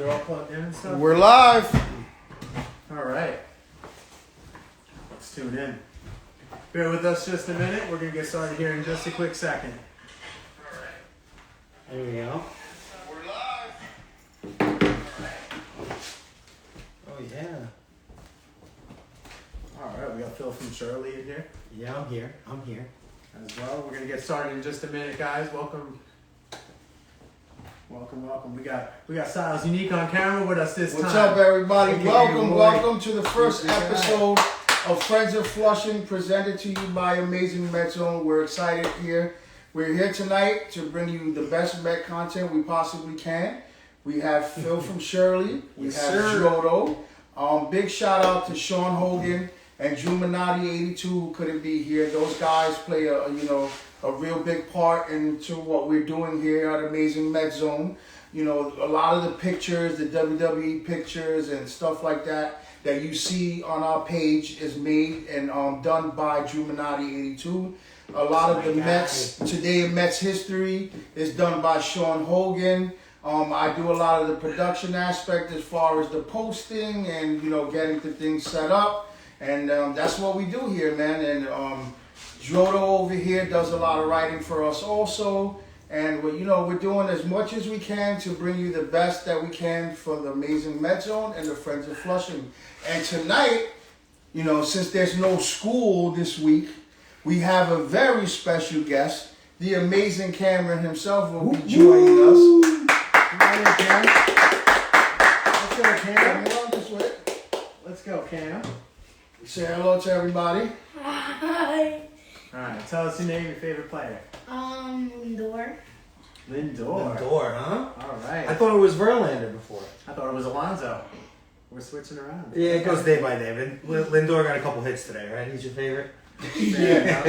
are all plugged in and stuff? We're live. All right. Let's tune in. Bear with us just a minute. We're going to get started here in just a quick second. All right. There we go. We're live. Oh, yeah. All right. We got Phil from Shirley in here Yeah, I'm here. as well. We're going to get started in just a minute, guys. Welcome. We got Styles Unique on camera with us this time. What's up, everybody? Welcome Welcome to the first episode of Friends of Flushing, presented to you by Amazing Met Zone. We're excited here. We're here tonight to bring you the best Met content we possibly can. We have Phil from Shirley. We have Drodo. Big shout out to Sean Hogan and Juminati82 who couldn't be here. Those guys play a real big part into what we're doing here at Amazing Met Zone. You know, a lot of the pictures, the WWE pictures and stuff like that you see on our page is made and done by Juminati82. A lot of the Mets, Today in Mets History is done by Sean Hogan. I do a lot of the production aspect as far as the posting and, getting the things set up. And that's what we do here, man. And Drodo over here does a lot of writing for us also. And we're doing as much as we can to bring you the best that we can for the Amazing Met Zone and the Friends of Flushing. And tonight, since there's no school this week, we have a very special guest. The amazing Camren himself will be joining us. Let's go, Cam. Let's go, Cam. Say hello to everybody. Hi. All right, tell us your name, your favorite player. Lindor. Lindor, huh? All right. I thought it was Verlander before. I thought it was Alonso. We're switching around. Yeah, it goes day by day. Lindor got a couple hits today, right? He's your favorite? Yeah.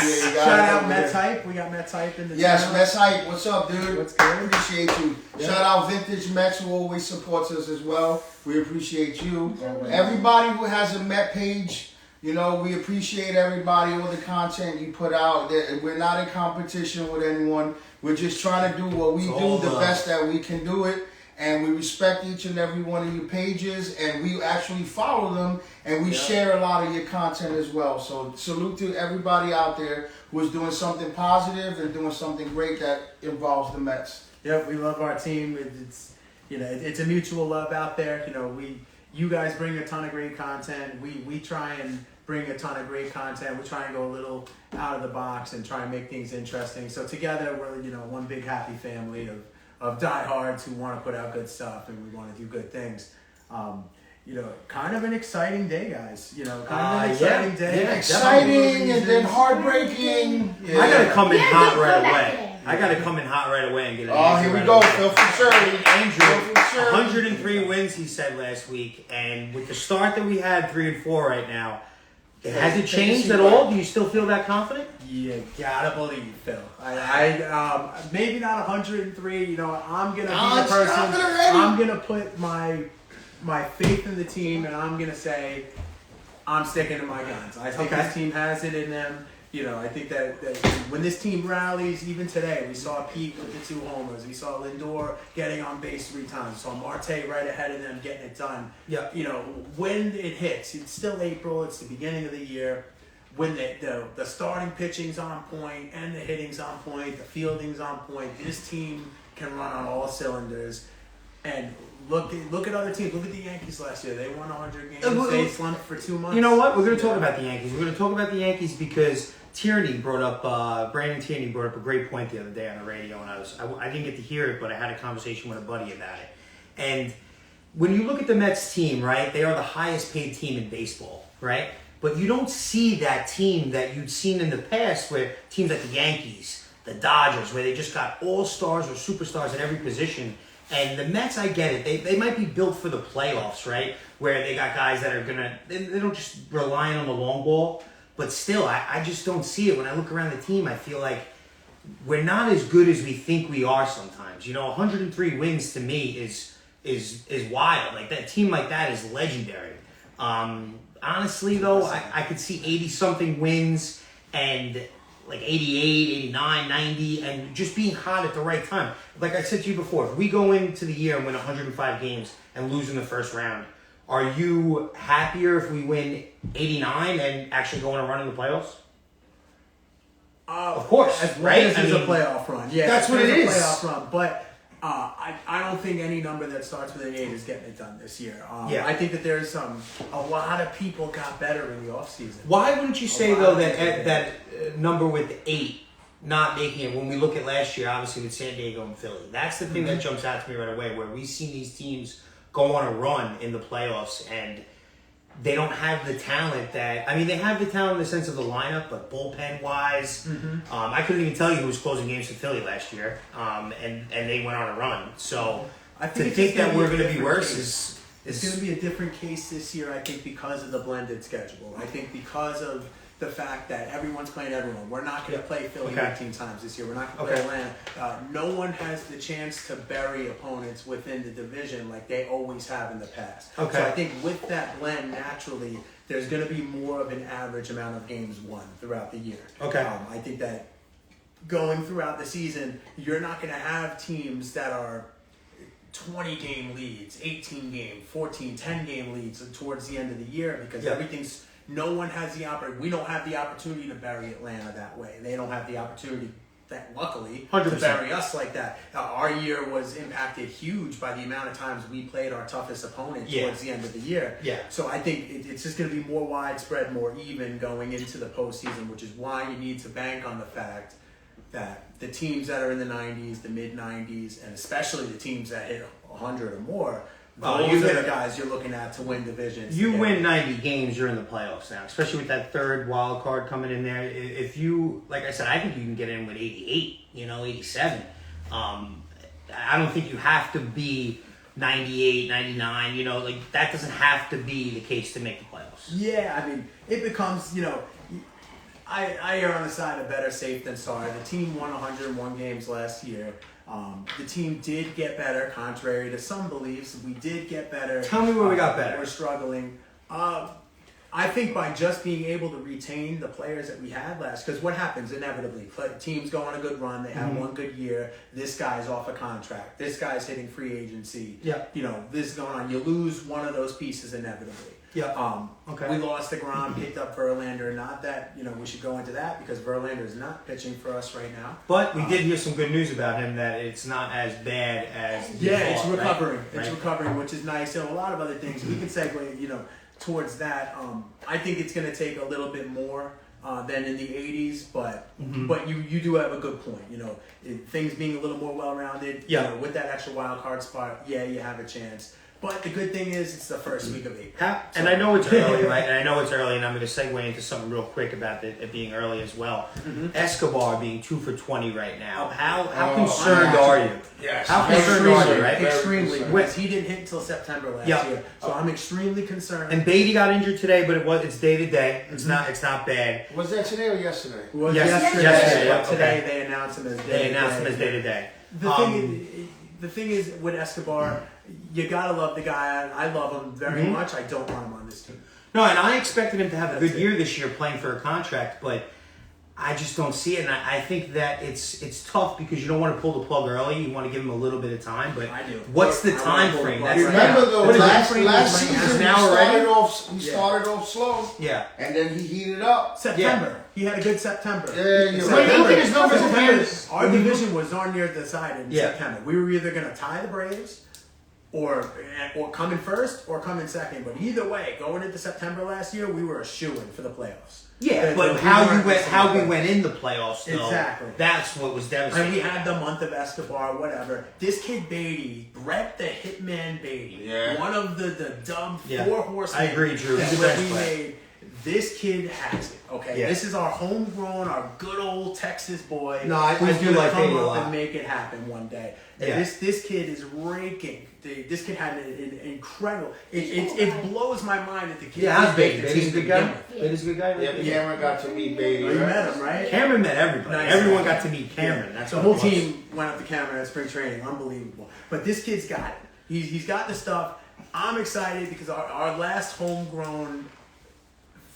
Shout out Mets Hype. We got Mets Hype in the channel. Mets Hype. What's up, dude? What's good? Appreciate you. Yeah. Shout out Vintage Mets who always supports us as well. We appreciate you. Always. Everybody who has a Met page, we appreciate everybody, all the content you put out. We're not in competition with anyone. We're just trying to do what we do the best that we can do it. And we respect each and every one of your pages, and we actually follow them, and we share a lot of your content as well. So salute to everybody out there who is doing something positive and doing something great that involves the Mets. Yep, we love our team. It's a mutual love out there. You guys bring a ton of great content. We try and bring a ton of great content. We try and go a little out of the box and try and make things interesting. So together we're one big happy family of diehards who want to put out good stuff and we want to do good things. Kind of an exciting day, guys. Kind of an exciting day. Yeah, exciting and then heartbreaking. Yeah. I gotta come in hot right away. And get it. Oh, here we go. Phil from Shirley. Andrew, 103 wins, he said last week. And with the start that we had, 3-4 right now, has it changed at all? Do you still feel that confident? You gotta believe, Phil. I maybe not 103. I'm gonna be the person. I'm gonna put my faith in the team, and I'm gonna say I'm sticking to my guns. I think this team has it in them. I think that when this team rallies, even today, we saw Pete with the 2 homers. We saw Lindor getting on base 3 times. We saw Marte right ahead of them getting it done. Yeah. When it hits, it's still April. It's the beginning of the year. When the starting pitching's on point and the hitting's on point, the fielding's on point, this team can run on all cylinders. And look at other teams. Look at the Yankees last year. They won 100 games. They slumped for 2 months. You know what? We're going to talk about the Yankees. We're going to talk about the Yankees because Brandon Tierney brought up a great point the other day on the radio, and I didn't get to hear it, but I had a conversation with a buddy about it. And when you look at the Mets team, right, they are the highest paid team in baseball, right? But you don't see that team that you'd seen in the past where teams like the Yankees, the Dodgers, where they just got all-stars or superstars at every position. And the Mets, I get it. They might be built for the playoffs, right? Where they got guys that are they don't just rely on the long ball. But still, I just don't see it. When I look around the team, I feel like we're not as good as we think we are sometimes. 103 wins to me is wild. Like that team like that is legendary. Honestly, though, I could see 80-something wins, and like 88, 89, 90, and just being hot at the right time. Like I said to you before, if we go into the year and win 105 games and lose in the first round, are you happier if we win 89 and actually go on a run in the playoffs? Of course, as long right? as it's a playoff run. Yeah, that's what it is. A playoff run, but I don't think any number that starts with an 8 is getting it done this year. I think that there's a lot of people got better in the offseason. Why wouldn't you say though that number with 8 not making it? When we look at last year, obviously with San Diego and Philly, that's the thing that jumps out to me right away. Where we've seen these teams go on a run in the playoffs and they don't have the talent that, I mean, they have the talent in the sense of the lineup, but bullpen wise, I couldn't even tell you who was closing games for Philly last year, and they went on a run. So I think to think that we're going to be worse is it's going to be a different case this year. I think because of the blended schedule. I think because of the fact that everyone's playing everyone. We're not going to play Philly 18 times this year. We're not going to play Atlanta. No one has the chance to bury opponents within the division like they always have in the past. So I think with that blend, naturally, there's going to be more of an average amount of games won throughout the year. I think that going throughout the season, you're not going to have teams that are 20-game leads, 18-game, 14, 10-game leads towards the end of the year because everything's. No one has the opportunity. We don't have the opportunity to bury Atlanta that way. They don't have the opportunity, luckily, 100%. to bury us like that. Our year was impacted huge by the amount of times we played our toughest opponent towards the end of the year. So I think it's just going to be more widespread, more even going into the postseason, which is why you need to bank on the fact that the teams that are in the 90s, the mid-90s, and especially the teams that hit 100 or more, those are the guys you're looking at to win divisions. You win 90 games, you're in the playoffs now, especially with that third wild card coming in there. If you, like I said, I think you can get in with 88, 87. I don't think you have to be 98, 99, like that doesn't have to be the case to make the playoffs. Yeah, I mean, it becomes, I err on the side of better safe than sorry. The team won 101 games last year. The team did get better, contrary to some beliefs. We did get better. Tell me where we got better. We're struggling. I think by just being able to retain the players that we had last, because what happens inevitably? Teams go on a good run. They have one good year. This guy's off a contract. This guy's hitting free agency. This is going on. You lose one of those pieces inevitably. We lost DeGrom, picked up Verlander. Not that, we should go into that because Verlander is not pitching for us right now. But we did hear some good news about him that it's not as bad as it's recovering. It's recovering, which is nice. And a lot of other things. We can segue, towards that. I think it's going to take a little bit more than in the 80s, but you do have a good point. Things being a little more well-rounded, with that extra wild card spot, you have a chance. But the good thing is it's the first week of April. And I know it's early, right? And I know it's early, and I'm going to segue into something real quick about it being early as well. Escobar being 2 for 20 right now. How concerned are you? Yes. How concerned are you, right? Extremely. Because he didn't hit until September last year. So I'm extremely concerned. And Beatty got injured today, but it's day to day. It's not bad. Was that today or yesterday? It was yesterday. But today they announced him as day to day. The thing is with Escobar, you gotta love the guy. I love him very much. I don't want him on this team. No, and I expected him to have a good year this year playing for a contract, but I just don't see it. And I think that it's tough because you don't want to pull the plug early. You want to give him a little bit of time. But I do. What's the time frame? Remember though, last season he started off slow. Yeah. And then he heated up. September. He had a good September. When you look at his numbers, our division was darn near decided in September. We were either going to tie the Braves or come in first or come in second. But either way, going into September last year, we were a shoo-in for the playoffs. Yeah, but how we went in the playoffs, though, exactly. That's what was devastating. And we had the month of Escobar, whatever. This kid Beatty, Brett the Hitman Beatty, one of the dumb 4 horsemen. I agree, Drew. That we made. This kid has it. Okay, this is our homegrown, our good old Texas boy. No, I do like Beatty a lot. And make it happen one day. And this kid is raking. This kid had an incredible. It blows my mind that the kid. Yeah, how's Beatty? Beatty's a good guy. Beatty's a good guy. Yeah, Camren got to meet Beatty. You met him, right? Camren met everybody. Nice. Everyone got to meet Camren. That's the whole team went up to Camren at spring training. Unbelievable. But this kid's got it. He's got the stuff. I'm excited because our last homegrown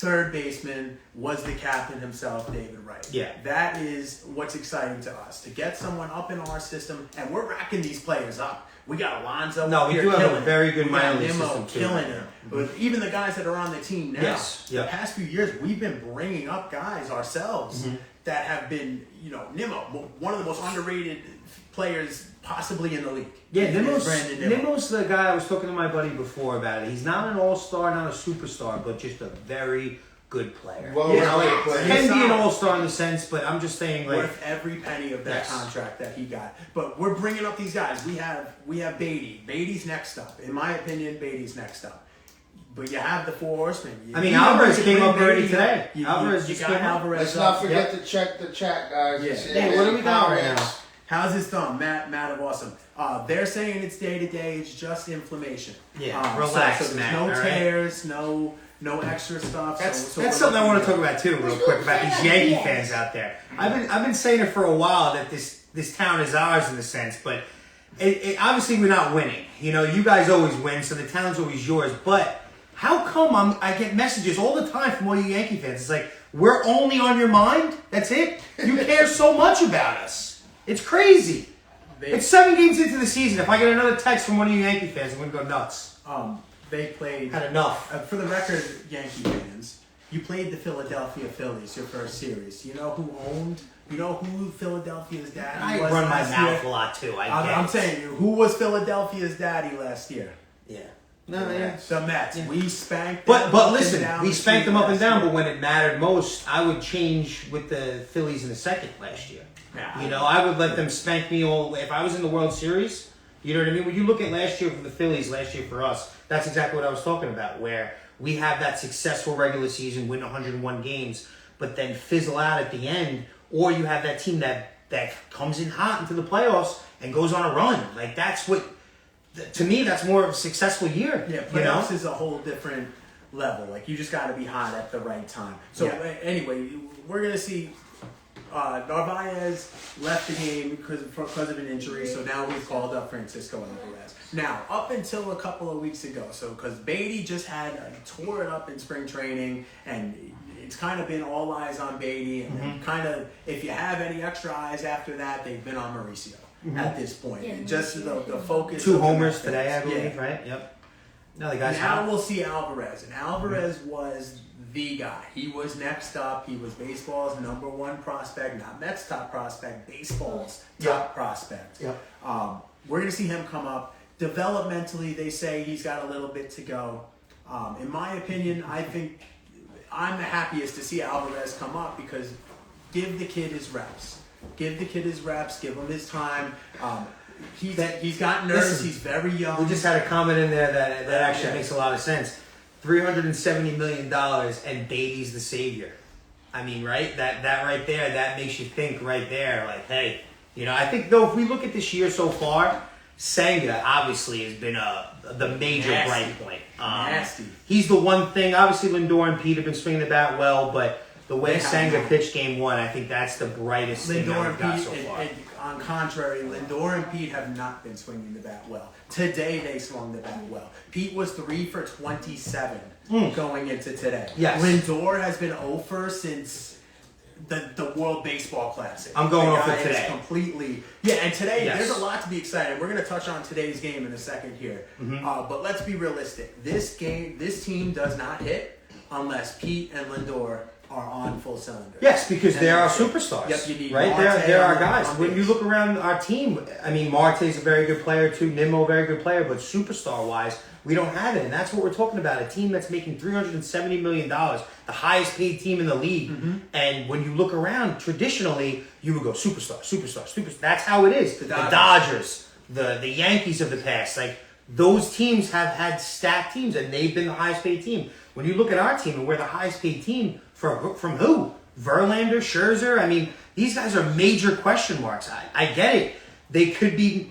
third baseman was the captain himself, David Wright. Yeah. That is what's exciting to us, to get someone up in our system, and we're racking these players up. We got Alonzo. No, we here do have killing a it. very good We got minor league Nimmo system, too, killing right it. now. With even the guys that are on the team now. Yes, The yep. past few years, we've been bringing up guys ourselves that have been, Nimmo, one of the most underrated players possibly in the league. Yeah, is Brandon Nimmo. Nimmo's the guy. I was talking to my buddy before about it. He's not an all-star, not a superstar, but just a very good player. Well, You know, yeah, like, he's can be an solid. all-star in the sense, but I'm just saying, like, Worth every penny of that Yes. contract that he got. But we're bringing up these guys. We have Beatty. Beatty's next up. In my opinion, Beatty's next up. But you have the four horsemen. I mean, You Alvarez can came bring up already Beatty today. up. You Alvarez you just got came up. Alvarez Let's up. not forget to check the chat, guys. Yeah. It's Hey, what do we got right now? How's his thumb? Matt of Awesome. They're saying it's day to day. It's just inflammation. Yeah, relax, so there's Matt, no all right? tears, no extra stuff. That's we're something I looking want to good. talk about too, real quick, about these Yankee fans out there. I've been saying it for a while that this town is ours in a sense, but it obviously we're not winning. You guys always win, so the town's always yours. But how come I get messages all the time from all you Yankee fans? It's like, we're only on your mind. That's it. You care so much about us. It's crazy. It's 7 games into the season. If I get another text from one of you Yankee fans, I'm gonna go nuts. They played. Had enough. For the record, Yankee fans, you played the Philadelphia Phillies your first series. You know who Philadelphia's daddy I was run my last mouth year? a lot too. I'm saying you, who was Philadelphia's daddy last year? Yeah. No, yeah. The Mets. Yeah. We spanked them. But up and listen, down we the spanked street them up and last down, year. but when it mattered most, I would change with the Phillies in the second last year. Yeah. I would let them spank me all. If I was in the World Series, you know what I mean? When you look at last year for the Phillies, last year for us, that's exactly what I was talking about, where we have that successful regular season, win 101 games, but then fizzle out at the end, or you have that team that comes in hot into the playoffs and goes on a run. Like, that's what, to me, that's more of a successful year. Yeah, playoffs is a whole different level. Like, you just got to be hot at the right time. So, anyway, we're going to see Narvaez left the game because of an injury, so now we've called up Francisco Alvarez. Now, up until a couple of weeks ago, because Beatty just tore it up in spring training, and it's kind of been all eyes on Beatty, and then kind of, if you have any extra eyes after that, they've been on Mauricio at this point. Yeah, just the focus. 2 of the homers Mets. today, I believe, Yeah. right? Yep. No, the guy's Now hot. we'll see Alvarez, and Alvarez was the guy. He was next up. He was baseball's #1 prospect, not Mets' top prospect, baseball's top prospect. Yep. We're going to see him come up. Developmentally, they say he's got a little bit to go. In my opinion, I think I'm the happiest to see Alvarez come up because give the kid his reps. Give the kid his reps. Give him his time. He's got nerves. Listen, he's very young. We just had a comment in there that actually Yeah. makes a lot of sense. $370 million and Beatty's the savior. I mean, right? That right there, that makes you think right there, like, hey, I think though if we look at this year so far, Senga obviously has been the major Nasty. bright point. Nasty. He's the one thing. Obviously, Lindor and Pete have been swinging the bat well, but the way They have Senga not. pitched Game 1, I think that's the brightest thing that Lindor we've got and so Pete, far. and on contrary, Lindor and Pete have not been swinging the bat well. Today they swung the bat well. Pete was 3 for 27 going into today. Yes. Lindor has been 0 for since the World Baseball Classic. I'm going The off guy it today. is completely. Yeah, and today Yes. there's a lot to be excited. We're going to touch on today's game in a second here. But let's be realistic. This team does not hit unless Pete and Lindor are on full cylinder. Yes, because And they're our that's it. superstars. Yep, you need right? Marte They're our on guys. When base. you look around our team, I mean, Marte's a very good player too. Nimmo, very good player, but superstar-wise, we don't have it, and that's what we're talking about. A team that's making $370 million, the highest-paid team in the league. And when you look around, traditionally, you would go superstar. That's how it is. The Dodgers, the Yankees of the past, like those teams have had stacked teams, and they've been the highest-paid team. When you look at our team, and we're the highest-paid team from who? Verlander, Scherzer. I mean, these guys are major question marks. I get it. They could be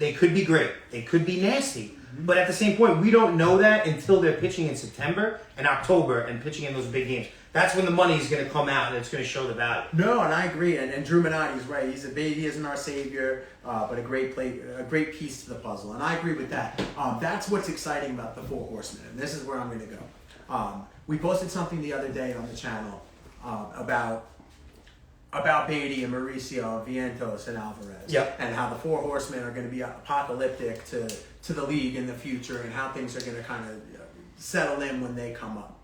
great. They could be nasty. But at the same point, we don't know that until they're pitching in September and October and pitching in those big games. That's when the money is going to come out and it's going to show the value. No, and I agree. And Drew Minotti's right. He's a baby, isn't our savior, but a great piece to the puzzle. And I agree with that. That's what's exciting about the Four Horsemen. And this is where I'm going to go. We posted something the other day on the channel about Beatty and Mauricio, Vientos, and Alvarez, and how the four horsemen are going to be apocalyptic to the league in the future, and how things are going to kind of settle in when they come up.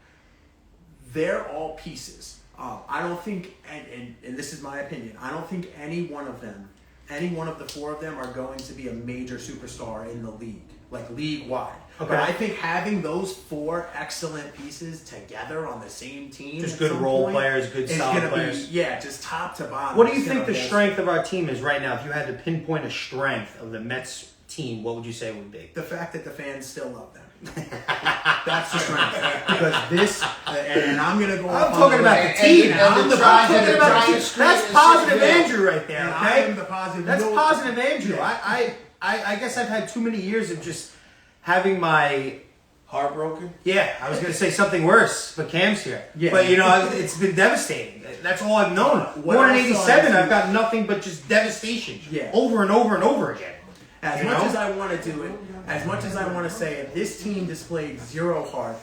They're all pieces. I don't think, and this is my opinion, I don't think any one of the four of them are going to be a major superstar in the league, like league-wide. Okay. But I think having those four excellent pieces together on the same team, just good role players, good solid players. Just top to bottom. What do you think the strength of our team is right now? If you had to pinpoint a strength of the Mets team, what would you say would be? The fact that the fans still love them. That's the strength. Because this, and I'm going to go I'm talking about the team. I'm talking about the team. That's positive Andrew right there, okay? I am the positive. That's positive Andrew. I guess I've had too many years of just having my heartbroken. Yeah, I was going to say something worse, but Cam's here. Yeah. But it's been devastating. That's all I've known. Born in '87, I've got nothing but just devastation. Yeah. Over and over and over again. As much as I want to do it, as much as I want to say it, this team displayed zero heart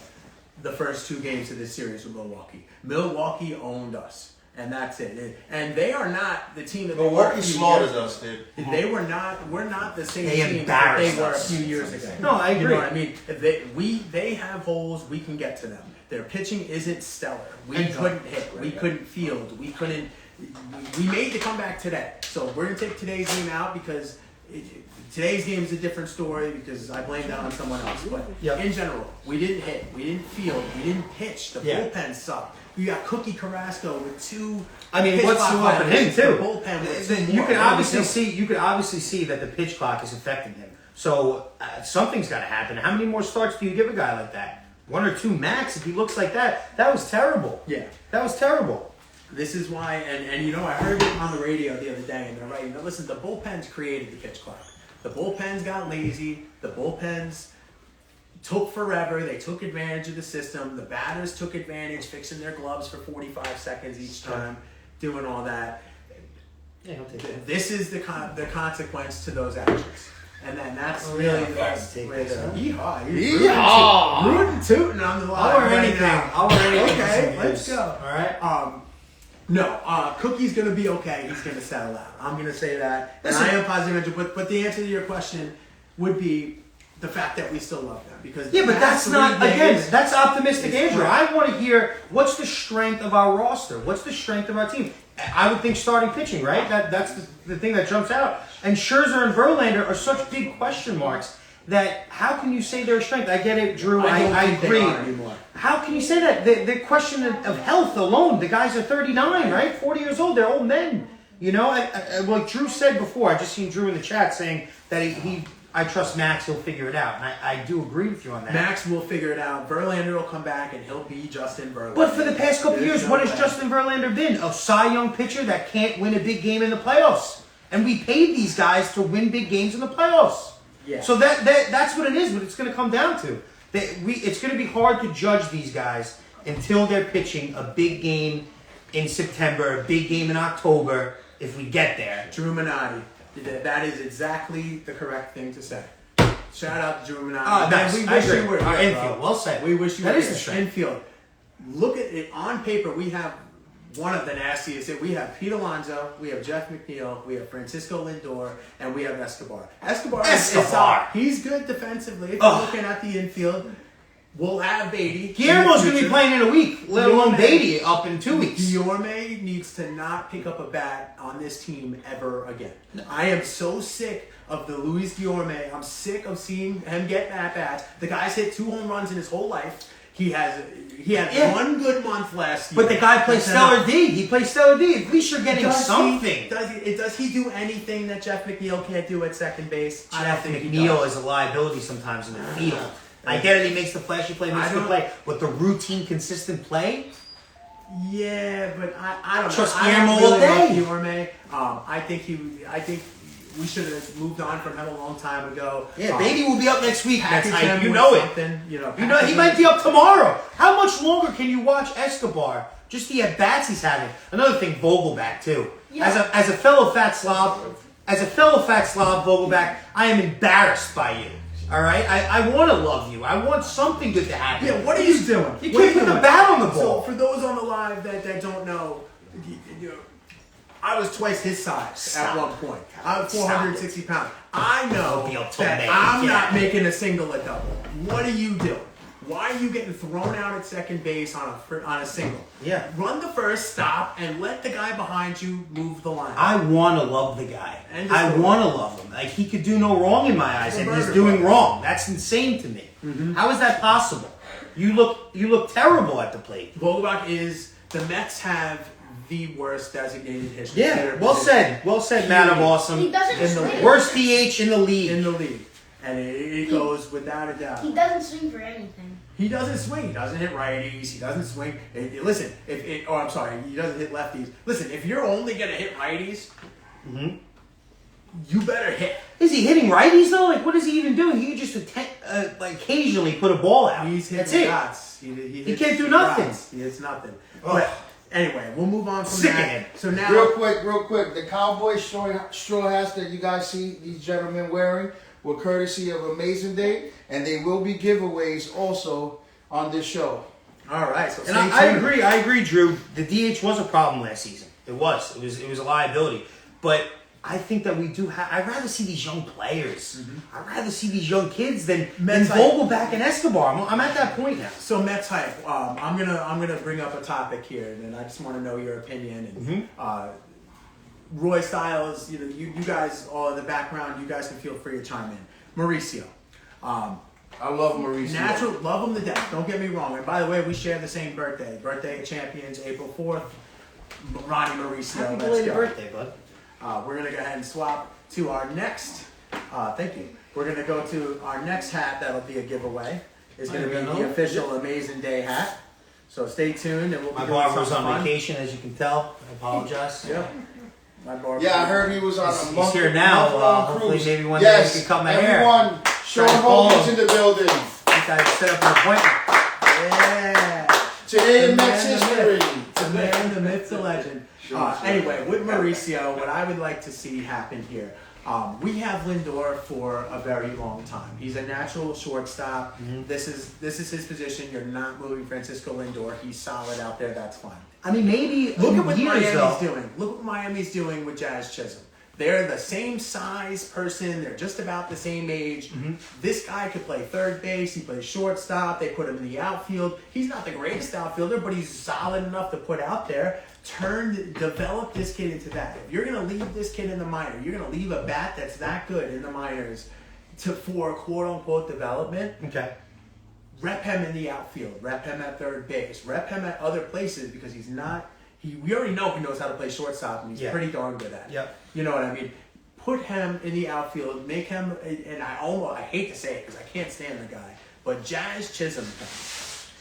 the first two games of this series with Milwaukee. Milwaukee owned us. And that's it. And they are not the team that they were. Milwaukee slaughtered us, dude. They were not. We're not the same They team that they were a us. few years ago. No, I agree. You know what I mean? They have holes. We can get to them. Their pitching isn't stellar. We couldn't hit. We couldn't field. We couldn't. We made the comeback today. So we're gonna take today's game out because today's game is a different story because I blame that on someone else. But in general, we didn't hit. We didn't field. We didn't pitch. The bullpen sucked. You got Cookie Carrasco with two. I mean, what's up with him too? The bullpen with you can obviously see. You can obviously see that the pitch clock is affecting him. So something's got to happen. How many more starts do you give a guy like that? One or two max. If he looks like that, that was terrible. Yeah, that was terrible. This is why, and I heard it on the radio the other day, and they're right. Listen, the bullpens created the pitch clock. The bullpens got lazy. The bullpens took forever. They took advantage of the system. The batters took advantage, fixing their gloves for 45 seconds each time, doing all that. Yeah, he'll take it. This is the consequence to those actions. And then that's really the best way to... Yeehaw! Rootin' tootin' on the line. I'll wear anything. I'll wear anything. Okay, let's go. All right? No, Cookie's going to be okay. He's going to settle out. I'm going to say that. And I am positive, but the answer to your question would be the fact that we still love them. Because but that's not, again, that's optimistic, Andrew. I want to hear, what's the strength of our roster? What's the strength of our team? I would think starting pitching, right? That's the thing that jumps out. And Scherzer and Verlander are such big question marks that how can you say they're a strength? I get it, Drew. I agree. How can you say that? The question of health alone, the guys are 39, right? 40 years old. They're old men. Like Drew said before, I just seen Drew in the chat saying that I trust Max, he'll figure it out. And I do agree with you on that. Max will figure it out. Verlander will come back and he'll be Justin Verlander. But for the past couple years, what has Justin Verlander been? A Cy Young pitcher that can't win a big game in the playoffs. And we paid these guys to win big games in the playoffs. Yeah. So that's what it is, what it's going to come down to. It's going to be hard to judge these guys until they're pitching a big game in September, a big game in October, if we get there. Drew Minotti. That is exactly the correct thing to say. Shout out to Drew Minotti. Oh, nice. We wish you were here, infield. Well said. We wish you that were is here. The strength. Infield. Look at it on paper. We have one of the nastiest. We have Pete Alonso. We have Jeff McNeil. We have Francisco Lindor, and we have Escobar. Escobar. He's good defensively. If you're looking at the infield. We'll have Beatty. Guillermo's going to be playing in a week, let alone Beatty up in 2 weeks. Guillorme needs to not pick up a bat on this team ever again. I am so sick of the Luis Guillorme. I'm sick of seeing him get at bats. The guy's hit 2 home runs in his whole life. He had one good month last year. But the guy plays stellar D. He plays stellar D. At least you're getting something. Does he do anything that Jeff McNeil can't do at second base? Jeff McNeil is a liability sometimes in the field. I get it, he makes the flashy play, makes the play. But the routine, consistent play? Yeah, but I don't trust know. Guillermo all day. I think we should have moved on from him a long time ago. Yeah, Beatty will be up next week. That's how you know it. He might be up tomorrow. How much longer can you watch Escobar? Just the at-bats he's having. Another thing, Vogelback, too. Yeah. As a fellow fat slob, Vogelback, I am embarrassed by you. All right, I want to love you. I want something good to happen. Yeah, what are you doing? You What are can't put the doing? bat on the So ball. for those on the live that don't know, you know, I was twice his size Stop. at one point. I was Stop 460 pounds. I know Don't be a that man. I'm Yeah. not making a single a double. What are you doing? Why are you getting thrown out at second base on a single? Yeah. Run the first, stop, and let the guy behind you move the line. I want to love the guy. And I just- want to love him. Like, he could do no wrong in my eyes, The and he's murder doing button. wrong. That's insane to me. Mm-hmm. How is that possible? You look terrible at the plate. Vogelbach is the Mets have the worst designated hitter. Yeah, well said. Well said, man of He awesome. doesn't In the swing. Worst DH in the league. In the league, and it goes without a doubt. He doesn't swing for anything. He doesn't swing. He doesn't hit righties. He doesn't swing. Listen, I'm sorry, he doesn't hit lefties. Listen, if you're only gonna hit righties, you better hit. Is he hitting righties though? Like, what is he even doing? He just like occasionally put a ball out. He's hitting That's it. dots. He hits can't do nothing. dots. He hits nothing. Ugh. But anyway, we'll move on from Sick of that. him. So now, Real quick. The cowboy straw hats that you guys see these gentlemen wearing were courtesy of Amazing Day, and they will be giveaways also on this show. all right. So And stay I tuned. agree, Drew. The DH was a problem last season. It was a liability. But I think that we do have. I'd rather see these young players. I'd rather see these young kids than Mets Vogelbach and Escobar. I'm at that point now. So Mets hype. I'm gonna bring up a topic here, and I just want to know your opinion. And Roy Styles, you guys all in the background. You guys can feel free to chime in. Mauricio, I love Mauricio. natural, love him to death. Don't get me wrong. And by the way, we share the same birthday. Birthday of champions, April 4th. Ronnie Mauricio. Happy Let's belated go. birthday, bud. We're gonna go ahead and swap to our next. Thank you. We're gonna go to our next hat. That'll be a giveaway. It's gonna be the official Amazing Day hat. So stay tuned, and we'll be My doing barber was something on fun. vacation, as you can tell. I apologize. Yeah. My barber. Yeah, I heard he was on a He's month. here now. month-long Hopefully cruise. maybe one day yes, he can cut my everyone, hair. Sean Try to call Hogan's him. in the building. This guy set up an appointment. Yeah. Today in The Mets man, the history. myth. The man, the myth, the legend. Anyway, with Mauricio, what I would like to see happen here, we have Lindor for a very long time. He's a natural shortstop. This is his position. You're not moving Francisco Lindor. He's solid out there. That's fine. I mean, maybe Look at what years Miami's though. doing. Look what Miami's doing with Jazz Chisholm. They're the same size person. They're just about the same age. This guy could play third base. He plays shortstop. They put him in the outfield. He's not the greatest outfielder, but he's solid enough to put out there. Develop this kid into that. If you're going to leave this kid in the minor, you're going to leave a bat that's that good in the minors for quote-unquote development. Okay. Rep him in the outfield. Rep him at third base. Rep him at other places because he's not. We already know he knows how to play shortstop and he's pretty darn good at it. Yep. You know what I mean? Put him in the outfield. Make him. And I hate to say it because I can't stand the guy, but Jazz Chisholm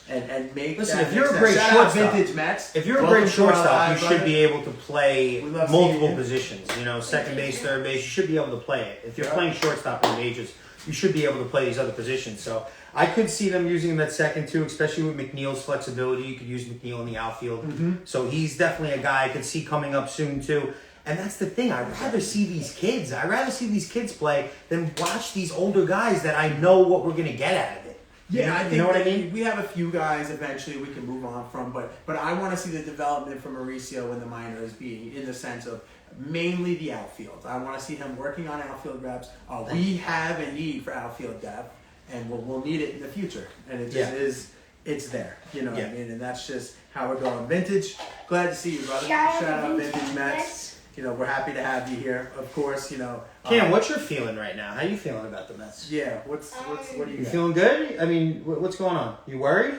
and make. Listen, that if you're a next great step. Shout out shortstop, vintage Mets. If you're a Welcome great to our shortstop, live, you should brother. be able to play We love multiple seeing you. positions. You know, second base, third base. You should be able to play it. If you're playing shortstop in the majors, you should be able to play these other positions. So I could see them using him at second too, especially with McNeil's flexibility. You could use McNeil in the outfield. So he's definitely a guy I could see coming up soon too. And that's the thing. I'd rather see these kids. I'd rather see these kids play than watch these older guys that I know what we're gonna get out of it. Yeah, I think you know what I mean. We have a few guys eventually we can move on from, but I want to see the development from Mauricio in the minors being in the sense of mainly the outfield. I want to see him working on outfield reps. We have a need for outfield depth, and we'll need it in the future. And it just is. It's there. You know what I mean? And that's just how we're going. Vintage. Glad to see you, brother. Shout Shout out out to Vintage Vintage Mets. Mets. You know, we're happy to have you here. Of course, you know. Cam, what's your feeling right now? How you feeling about the Mets? Yeah. What do you You got? feeling good? I mean, what's going on? You worried?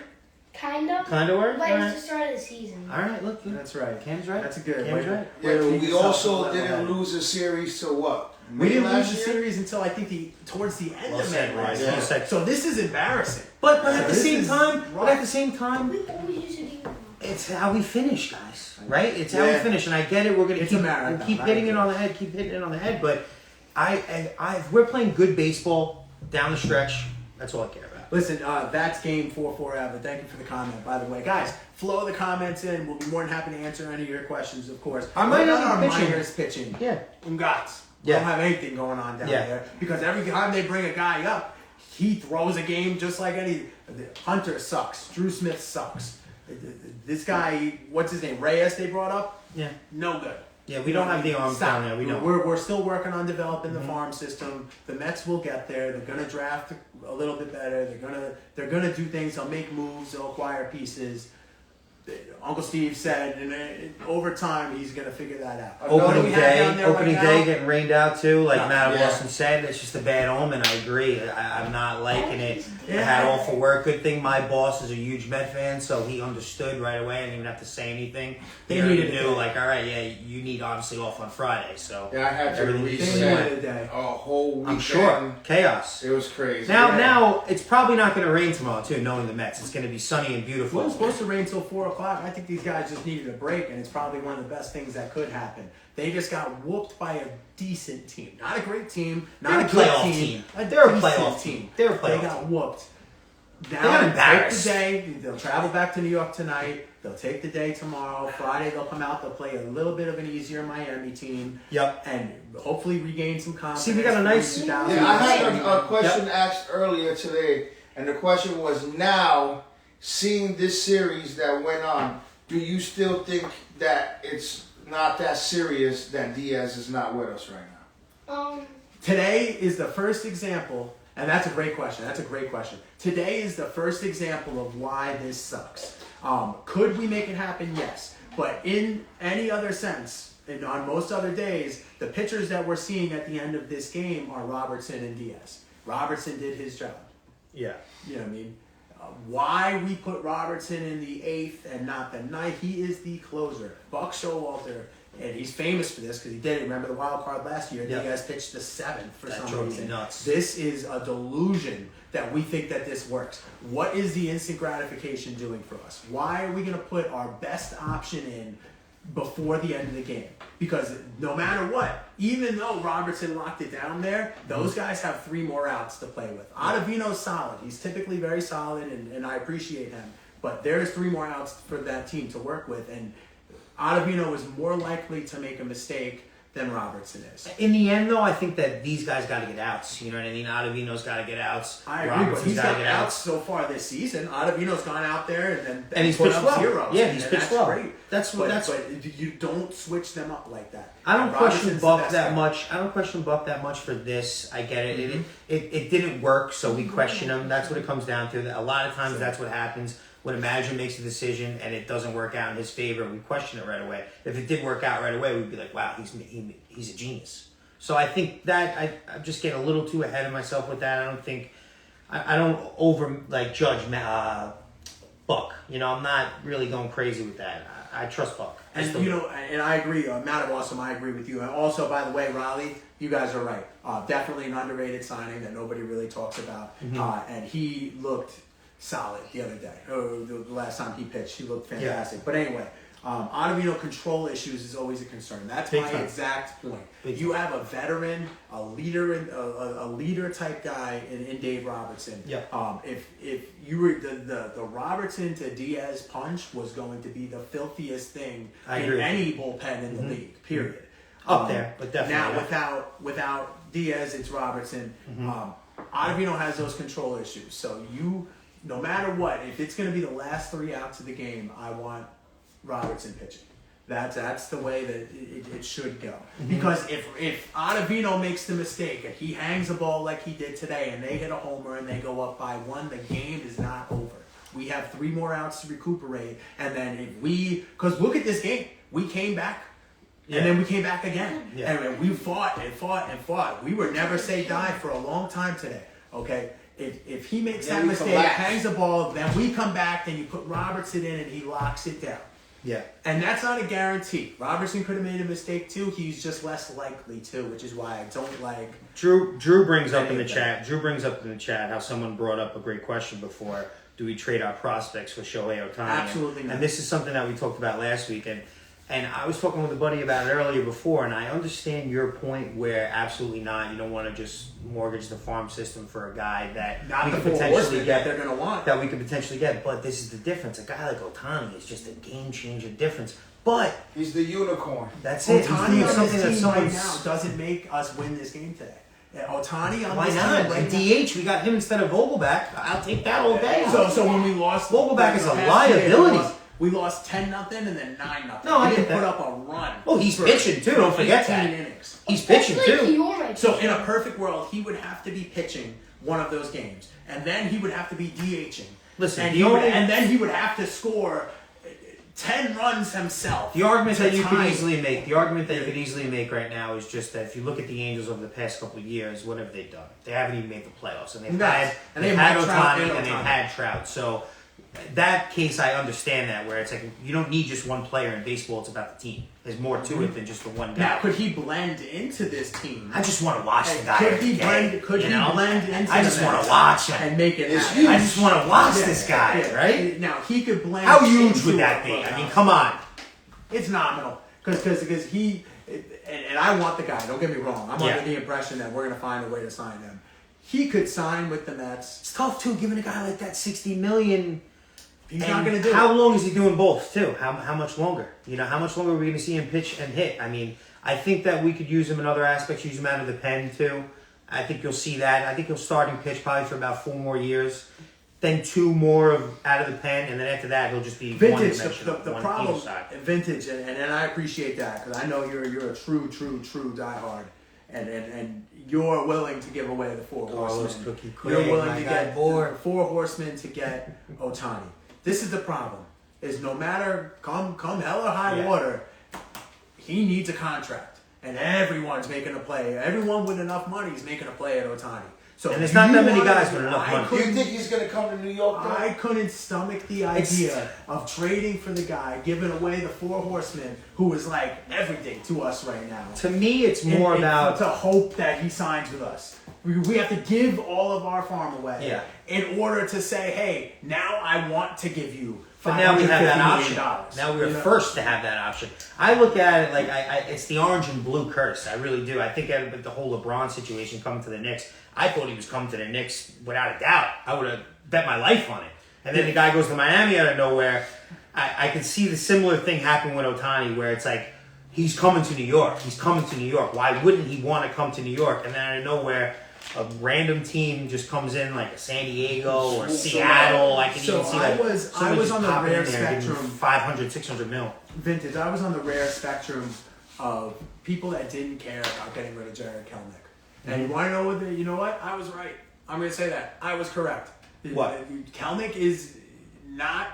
Kind of. Kind of worried? But All it's right. the start of the season. All right, look. That's right. Cam's right. That's a good. Cam's way. right. Yeah, but we Yourself also a level didn't head. lose a series to what? We didn't lose last the year? series until I think towards the end Well of said, May. Royce. Yeah. Well said. So this is embarrassing. But at the This same is time, rough. We always used to do that. it's how we finish, guys. Right? It's how we Yeah. finish, and I get it. We're gonna It's a keep marathon. keep I hitting it agree. on the head, keep hitting it on the head. But if we're playing good baseball down the stretch, that's all I care about. Listen, that's game 4 forever. Thank you for the comment, by the way. Guys, flow the comments in. We'll be more than happy to answer any of your questions, of course. I might What not about be our pitching. minors pitching. Yeah. Ungats. Yeah. Don't have anything going on down Yeah. there. Because every time they bring a guy up, he throws a game just like any. Hunter sucks. Drew Smith sucks. This guy, what's his name? Reyes they brought up? Yeah. No good. Yeah, we don't have the arms down there. We don't. We're still working on developing the farm system. The Mets will get there. They're gonna draft a little bit better. They're gonna do things. They'll make moves. They'll acquire pieces. Uncle Steve said, and over time he's gonna figure that out. Opening right day getting rained out too, like No, Matt Wilson said. It's just a bad omen. I agree. I'm not liking it. I had all for work. Good thing my boss is a huge Met fan, so he understood right away. I didn't even have to say anything. He already knew, like, all right, yeah, you need obviously off on Friday. So yeah, I had to Everything reset day. a whole weekend. I'm sure chaos. It was crazy. Now it's probably not going to rain tomorrow too. Knowing the Mets, it's going to be sunny and It beautiful. wasn't supposed to rain till 4 o'clock. I think these guys just needed a break, and it's probably one of the best things that could happen. They just got whooped by a decent team, not a great team, not They're a a good playoff team. They're a decent playoff team. They're a playoff They team. got whooped. They got Now take the embarrassed. day. They'll travel back to New York tonight. They'll take the day tomorrow. Friday they'll come out. They'll play a little bit of an easier Miami team. Yep. And hopefully regain some confidence. See, we got a nice- Yeah, I had a question asked earlier today, and the question was, now, seeing this series that went on, do you still think that it's not that serious that Diaz is not with us right now? Today is the first example, and that's a great question. Today is the first example of why this sucks. Could we make it happen? Yes. But in any other sense, and on most other days, the pitchers that we're seeing at the end of this game are Robertson and Diaz. Robertson did his job. Yeah. You know what I mean? Why we put Robertson in the 8th and not the 9th? He is the closer. Buck Showalter, and he's famous for this because he did it. Remember the wild card last year? Yep. Diaz pitched the 7th for That some drove me reason. nuts. This is a delusion that we think that this works. What is the instant gratification doing for us? Why are we going to put our best option in before the end of the game? Because no matter what, even though Robertson locked it down there, those guys have 3 more outs to play with. Ottavino's solid. He's typically very solid, and I appreciate him. But there's 3 more outs for that team to work with, and Ottavino is more likely to make a mistake than Robertson is. In the end, though, I think that these guys got to get outs. You know what I mean? Ottavino's got to get outs. I agree, but Robertson's he's gotta got get outs so far this season. Ottavino's gone out there And he's put pitched up well. zeros. Yeah, he's pitched that's well. Great. But you don't switch them up like that. I don't question Robertson's the Buck best that guy. much. I don't question Buck that much for this. I get it. It didn't work, so we question him. That's what it comes down to. A lot of times, that's what happens when a manager makes a decision and it doesn't work out in his favor. We question it right away. If it did work out right away, we'd be like, "Wow, he's a genius." So I think that I just get a little too ahead of myself with that. I don't think I don't judge Buck. You know, I'm not really going crazy with that. I trust Buck. And and I agree. Matt Awesome, I agree with you. And also, by the way, Raleigh, you guys are right. Definitely an underrated signing that nobody really talks about. And he looked solid the other day. The last time he pitched, he looked fantastic. Yeah. But anyway, Ottavino control issues is always a concern. That's my exact point. You have a veteran, a leader type guy in Dave Robertson. Yeah. If you were the Robertson to Diaz punch was going to be the filthiest thing in any bullpen in the league. Period. Up there, but definitely now without Diaz, it's Robertson. Ottavino has those control issues. So no matter what, if it's going to be the last 3 outs of the game, I want Robertson pitching. That's the way that it should go. Because if Ottavino makes the mistake and he hangs a ball like he did today and they hit a homer and they go up by 1, the game is not over. We have 3 more outs to recuperate, and then because look at this game, we came back. And then we came back again. Yeah. And we fought and fought and fought. We were never say die for a long time today. Okay? If he makes that mistake, hangs the ball, then we come back, then you put Robertson in and he locks it down. Yeah. And that's not a guarantee. Robertson could have made a mistake too. He's just less likely to, which is why I don't like Drew brings up in the chat. Drew brings up in the chat how someone brought up a great question before. Do we trade our prospects for Shohei Ohtani? Absolutely not. And this is something that we talked about last week, and I was talking with a buddy about it earlier before, and I understand your point where absolutely not. You don't want to just mortgage the farm system for a guy that not we the could potentially get. They're going to want that we could potentially get. But this is the difference. A guy like Ohtani is just a game changer difference. But he's the unicorn. That's it. Ohtani on this team right now doesn't make us win this game today. Otani on Why this not? team right now. DH, we got him instead of Vogelback. I'll take that all day. So when we lost, Vogelback is a past 2 days, liability. We lost 10-0 and then 9-0. No, I He get didn't that. put up a run. Oh, he's for- pitching too. Don't for forget 18 that. innings. He's pitching Especially too. Kiora. So in a perfect world, he would have to be pitching one of those games, and then he would have to be DHing. Listen, and then he would have to score 10 runs himself. The argument to that you could tie. easily make right now is just that if you look at the Angels over the past couple of years, what have they done? They haven't even made the playoffs, and they've had Trout Otani and they've had Trout. So that case, I understand that where it's like you don't need just one player in baseball; it's about the team. There's more to it than just the one guy. Now, could he blend into this team? I just want to watch the guy. Could every he day, blend? Into? I just want to watch him. and make it It's happen. huge. I just want to watch Yeah, this guy, yeah. right? Now he could blend. How huge into would that a be? I mean, clubhouse. come on. It's nominal because he and I want the guy. Don't get me wrong. I'm Yeah. under the impression that we're gonna find a way to sign him. He could sign with the Mets. It's tough too, giving a guy like that $60 million. He's And not gonna do how it. long is he doing both too? How much longer? You know, how much longer are we going to see him pitch and hit? I mean, I think that we could use him in other aspects. Use him out of the pen too. I think you'll see that. I think he'll starting pitch probably for about 4 more years, then 2 more of out of the pen, and then after that he'll just be Vintage. one-dimensional. The one problem. either side. Vintage, and I appreciate that because I know you're a true diehard, and you're willing to give away the 4 Carlos horsemen. Cookie You're Craig, willing my to guy get Bohr. the 4 horsemen to get Otani. This is the problem. Is no matter come hell or high Yeah. water, he needs a contract, and everyone's making a play. Everyone with enough money is making a play at Otani. So And there's if not you that many wanted guys to- with enough I money. Do you couldn't- think he's going to come to New York, though? I couldn't stomach the idea of trading for the guy, giving away the 4 horsemen, who is like everything to us right now. To me, it's more about to hope that he signs with us. We have to give all of our farm away Yeah. in order to say, hey, now I want to give you. But now we have that $550 option. million. Now we're first to have that option. I look at it like it's the orange and blue curse. I really do. I think with the whole LeBron situation coming to the Knicks, I thought he was coming to the Knicks without a doubt. I would have bet my life on it. And then the guy goes to Miami out of nowhere. I can see the similar thing happen with Otani where it's like, he's coming to New York. He's coming to New York. Why wouldn't he want to come to New York? And then out of nowhere, a random team just comes in like a San Diego or Seattle. I can even see I like was somebody on just the popping rare in there and giving spectrum. 500, 600 mil. Vintage. I was on the rare spectrum of people that didn't care about getting rid of Jared Kelnick. And you want to know what? You know what? I was right. I'm going to say that I was correct. What? Kelnick is not.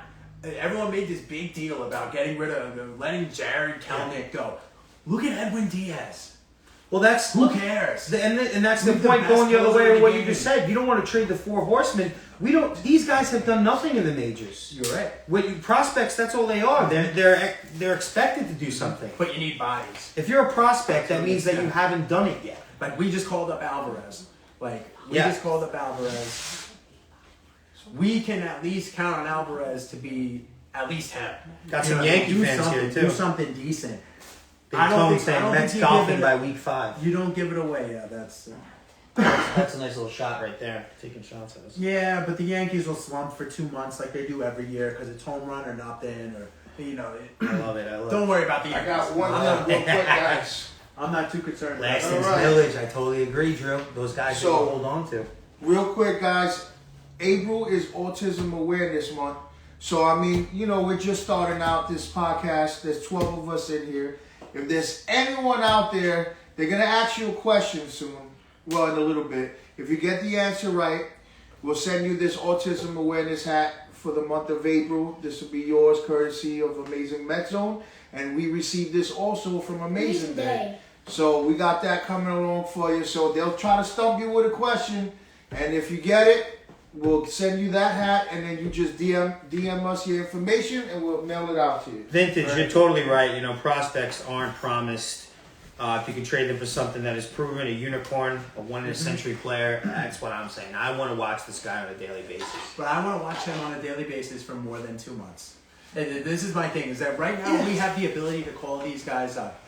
Everyone made this big deal about getting rid of letting Jared Kelnick go. Look at Edwin Diaz. Well, that's Who cares? and that's the Who's the point best going the other way closer of what in you the just game? said. You don't want to trade the 4 horsemen. We don't. These guys have done nothing in the majors. You're right. When prospects, that's all they are. They're expected to do something. But you need bodies. If you're a prospect, that means that you haven't done it yet. Like we just called up Alvarez. We Yeah. just called up Alvarez. We can at least count on Alvarez to be at least him. Got You some know, Yankee do fans something, here too. Do something decent. Big I don't Tony think- I saying don't Mets think you golfing give by it- week 5. You don't give it away. Yeah, that's. That's a nice little shot right there. Taking shots at us. Yeah, but the Yankees will slump for 2 months like they do every year because it's home run or nothing, or you know. I love it. I love Don't it. worry about the I Yankees. got one thing real quick, guys. I'm not too concerned. Last about thing's All right. village. I totally agree, Drew. Those guys So- should hold on to. Real quick, guys. April is Autism Awareness Month. So, I mean, you know, we're just starting out this podcast. There's 12 of us in here. If there's anyone out there, they're going to ask you a question soon. Well, in a little bit. If you get the answer right, we'll send you this Autism Awareness hat for the month of April. This will be yours, courtesy of Amazing Met Zone. And we received this also from Amazing Day. So we got that coming along for you. So they'll try to stump you with a question. And if you get it, we'll send you that hat. And then you just DM us your information and we'll mail it out to you. Vintage, you're totally right. You know, prospects aren't promised. If you can trade them for something that is proven, a unicorn, a one-in-a-century player, that's what I'm saying. I want to watch this guy on a daily basis. But I want to watch him on a daily basis for more than 2 months. And this is my thing: is that right now we have the ability to call these guys up,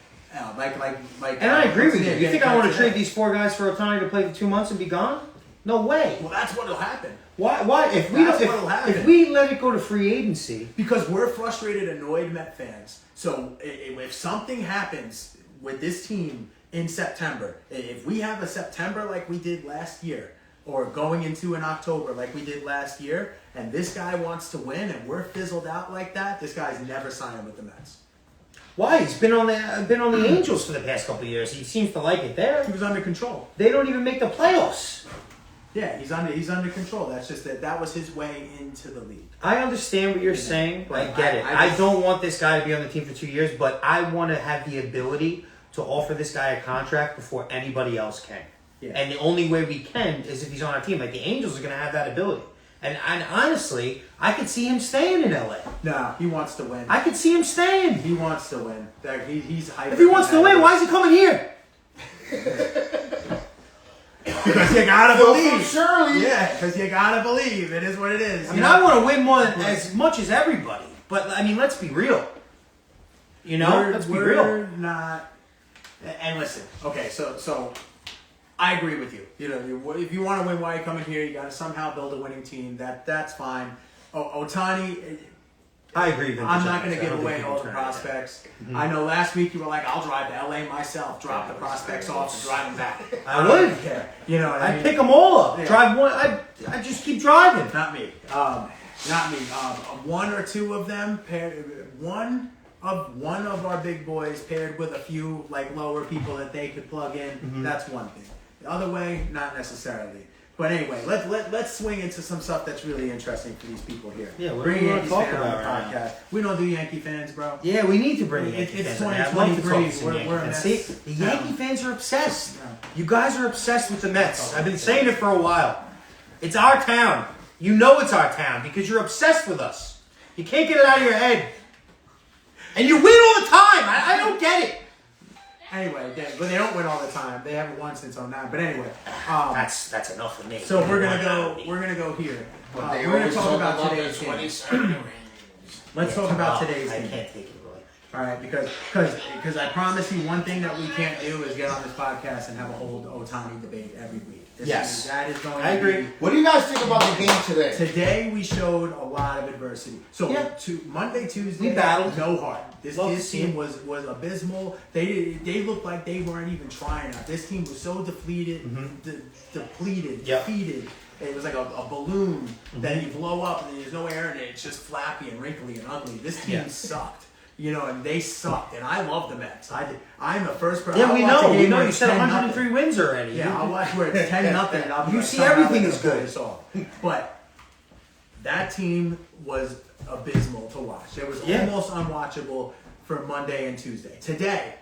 like. And I agree with you. You think I want to trade today. these 4 guys for Otani to play for 2 months and be gone? No way. Well, that's what'll happen. Why? If we That's don't, what'll happen. if we let it go to free agency, Because we're frustrated, annoyed Met fans. So if something happens with this team in September. If we have a September like we did last year, or going into an October like we did last year, and this guy wants to win and we're fizzled out like that, this guy's never signing with the Mets. Why? He's been on the Angels for the past couple of years. He seems to like it there. He was under control. They don't even make the playoffs. Yeah, he's under control. That's just that was his way into the league. I understand what you're saying. But I get it. I I don't want this guy to be on the team for 2 years, but I want to have the ability to offer this guy a contract before anybody else can. Yeah. And the only way we can is if he's on our team. Like the Angels are going to have that ability. And honestly, I could see him staying in LA. No, he wants to win. I could see him staying. He wants to win. He's hyper. If he wants to win, why is he coming here? Because you gotta believe. Surely. Yeah, because you gotta believe. It is what it is. I mean, I want to win as much as everybody. But, I mean, let's be real. You know? Let's be real. We're not. And listen, okay, so I agree with you. You know, if you want to win, why are you coming here? You got to somehow build a winning team. That's fine. Otani, I agree. I'm not going to give away all the prospects. Mm-hmm. I know last week you were like, I'll drive to LA myself, drop the prospects off, and drive them back. I would. Care. You know what I mean? I'd pick them all up. Yeah. Drive one. I just keep driving. Not me. Not me. One or two of them paired. One of our big boys paired with a few like lower people that they could plug in. Mm-hmm. That's one thing. The other way, not necessarily. But anyway, let's swing into some stuff that's really interesting for these people here. Yeah, what bring do we Yankees want to fan talk on the about right podcast. We don't do Yankee fans, bro. Yeah, we need to bring Yankee It's fans. I'd love to talk to 2023. some Yankee fans. We're See, the Yankee fans are obsessed. You guys are obsessed with the Mets. I've been saying it for a while. It's our town. You know it's our town because you're obsessed with us. You can't get it out of your head. And you win all the time. I don't get it. Anyway, but they don't win all the time. They haven't won since 09. But anyway, that's enough for me. So we're gonna go here. We're gonna talk about today's game. Let's talk about today's game. I can't take it, really. All right, because I promise you one thing that we can't do is get on this podcast and have a whole Otani debate every week. That is going. I agree. What do you guys think about the game today? Today we showed a lot of adversity. So Monday, Tuesday, we battled. No heart. This team was abysmal. They looked like they weren't even trying out. This team was so depleted, defeated. It was like a balloon that you blow up and there's no air in it. It's just flappy and wrinkly and ugly. This team sucked. You know, and they sucked. And I love the Mets. I'm the first person. Yeah, we know. You said 103 wins already. Yeah, I'll watch where it's 10-0. You see everything is good. But that team was abysmal to watch. It was almost unwatchable for Monday and Tuesday. Today,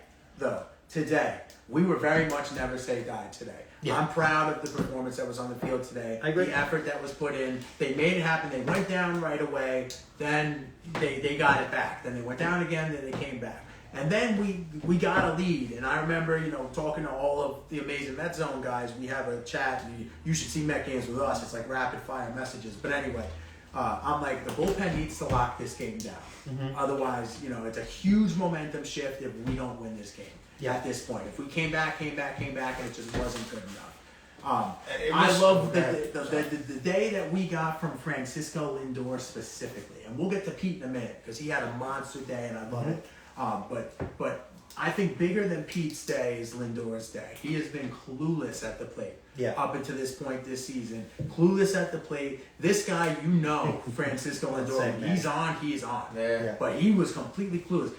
we were very much never say die today. Yeah. I'm proud of the performance that was on the field today. I agree. The effort that was put in. They made it happen. They went down right away. Then they got it back. Then they went down again. Then they came back. And then we got a lead. And I remember, talking to all of the amazing Met Zone guys. We have a chat. And you should see Met games with us. It's like rapid fire messages. But anyway, I'm like, the bullpen needs to lock this game down. Mm-hmm. Otherwise, it's a huge momentum shift if we don't win this game. Yeah. At this point, if we came back, and it just wasn't good enough. I love the day that we got from Francisco Lindor specifically, and we'll get to Pete in a minute because he had a monster day, and I love it. But I think bigger than Pete's day is Lindor's day. He has been clueless at the plate up until this point this season. Clueless at the plate. This guy, Francisco Lindor, when he's on, he's on. Yeah. But he was completely clueless.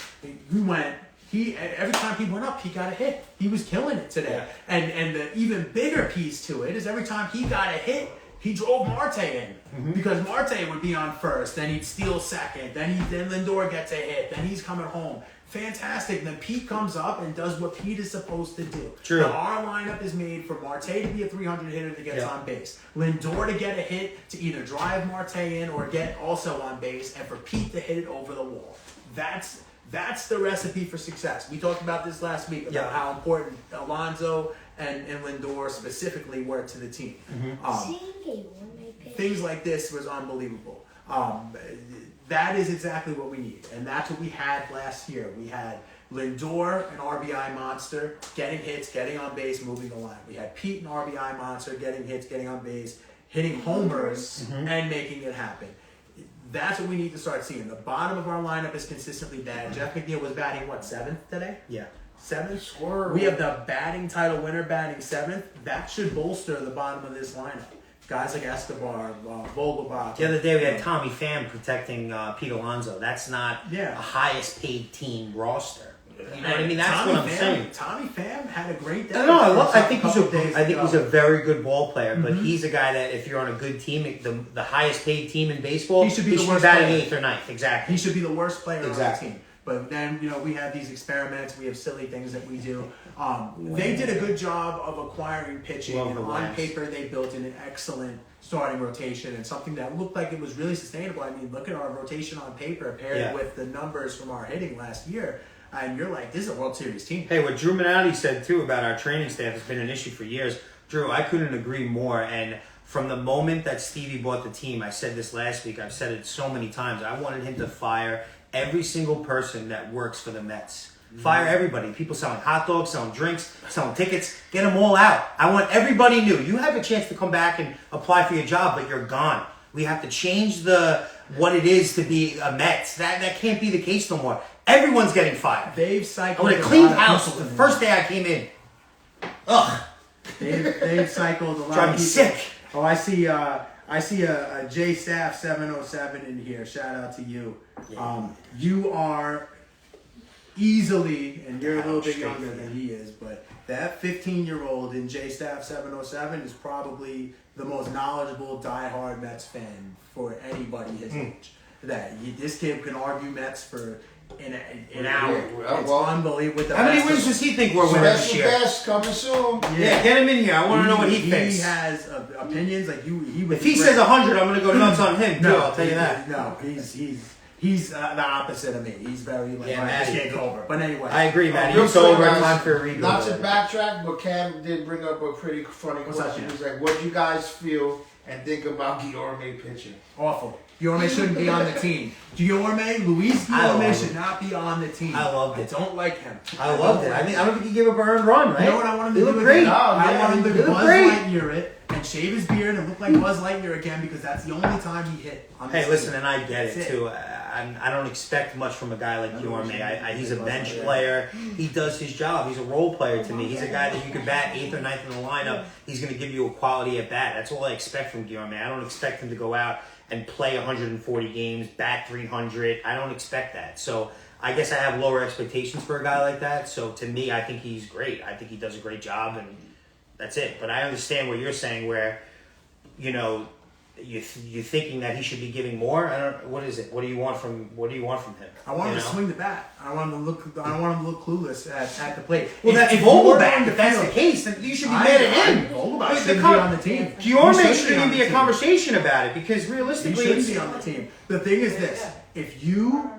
Every time he went up, he got a hit. He was killing it today. Yeah. And the even bigger piece to it is every time he got a hit, he drove Marte in. Mm-hmm. Because Marte would be on first, then he'd steal second, then Lindor gets a hit, then he's coming home. Fantastic. Then Pete comes up and does what Pete is supposed to do. True. Now, our lineup is made for Marte to be a 300 hitter that gets on base. Lindor to get a hit to either drive Marte in or get also on base, and for Pete to hit it over the wall. That's the recipe for success. We talked about this last week about how important Alonso and Lindor specifically were to the team. Mm-hmm. Things like this was unbelievable. That is exactly what we need. And that's what we had last year. We had Lindor, an RBI monster, getting hits, getting on base, moving the line. We had Pete, an RBI monster, getting hits, getting on base, hitting homers, and making it happen. That's what we need to start seeing. The bottom of our lineup is consistently bad. Jeff McNeil was batting, 7th today? Yeah. 7th. Squirrel. We have the batting title winner batting 7th. That should bolster the bottom of this lineup. Guys like Escobar, Vogelbach. The other day we had Tommy Pham protecting Pete Alonso. That's not Yeah. a highest paid team roster. You know what I mean? And That's Tommy what I'm Pham- saying. Tommy Pham had a great day. No, I think couple days he's ago. a very good ball player, but he's a guy that if you're on a good team, the highest paid team in baseball, He should be the worst batting player. 8th or 9th. Exactly. He should be the worst player Exactly. on the team. But then, we have these experiments. We have silly things that we do. They did a good job of acquiring pitching. Love And the on Rams. paper, they built in an excellent starting rotation and something that looked like it was really sustainable. I mean, look at our rotation on paper paired with the numbers from our hitting last year. And you're like, this is a World Series team. Hey, what Drew Minotti said too about our training staff has been an issue for years. Drew, I couldn't agree more. And from the moment that Stevie bought the team, I said this last week, I've said it so many times, I wanted him to fire every single person that works for the Mets. Fire everybody. People selling hot dogs, selling drinks, selling tickets. Get them all out. I want everybody new. You have a chance to come back and apply for your job, but you're gone. We have to change what it is to be a Mets. That can't be the case no more. Everyone's getting fired. They've I cycled want a a clean lot of house people the in. first day I came in. Ugh. They've cycled a lot Drive of me people. sick. Oh, I see a J Staff 707 in here. Shout out to you. You are easily, and you're a little bit younger than he is, but that 15-year-old in J Staff 707 is probably the most knowledgeable diehard Mets fan for anybody his age. This kid can argue Mets for an hour. It's unbelievable. How many wins does he think we're winning this Special year? guest coming soon. Yeah, get him in here. I want to know what he thinks. He has opinions like you. He would If he says 100, I'm going to go nuts on him, too. I'll tell you that. No, he's the opposite of me. He's very like, Yeah, all right, this Matty. game's over. But anyway, I agree, Matty. Real You're so quick, over guys, time for a rebuild. Not to backtrack, but Cam did bring up a pretty funny What's up, question. Cam? He's like, what do you guys feel and think about Guillorme pitching? awful. Guillorme shouldn't be on the team. Luis I Guillorme loved should it. not be on the team. I loved it. I don't like him. I loved it. I don't think he gave up an earned run, right? You know what I want him to He do? looked great. Again? I want him he to looked Buzz great. Lightyear it and shave his beard and look like Buzz Lightyear again because that's the only time he hit. On Hey, this listen, team. and I get That's it, it. too. I don't expect much from a guy like Guillorme. He's a bench player. He does his job. He's a role player to me. He's a guy that you could bat 8th or 9th in the lineup. He's going to give you a quality at bat. That's all I expect from Guillorme. I don't expect him to go out and play 140 games, bat 300. I don't expect that. So I guess I have lower expectations for a guy like that. So to me, I think he's great. I think he does a great job, and that's it. But I understand what you're saying where, you're thinking that he should be giving more. What is it? What do you want from him? I want him to swing the bat. I don't want him to look clueless at the plate. Well, that's if Vogelbach. Vogelbach. If that's the case, then you should be mad at him. Vogelbach Wait, shouldn't be on the team. Guillorme shouldn't even be a team. conversation about it because He realistically, shouldn't be on the team. The thing is this: if you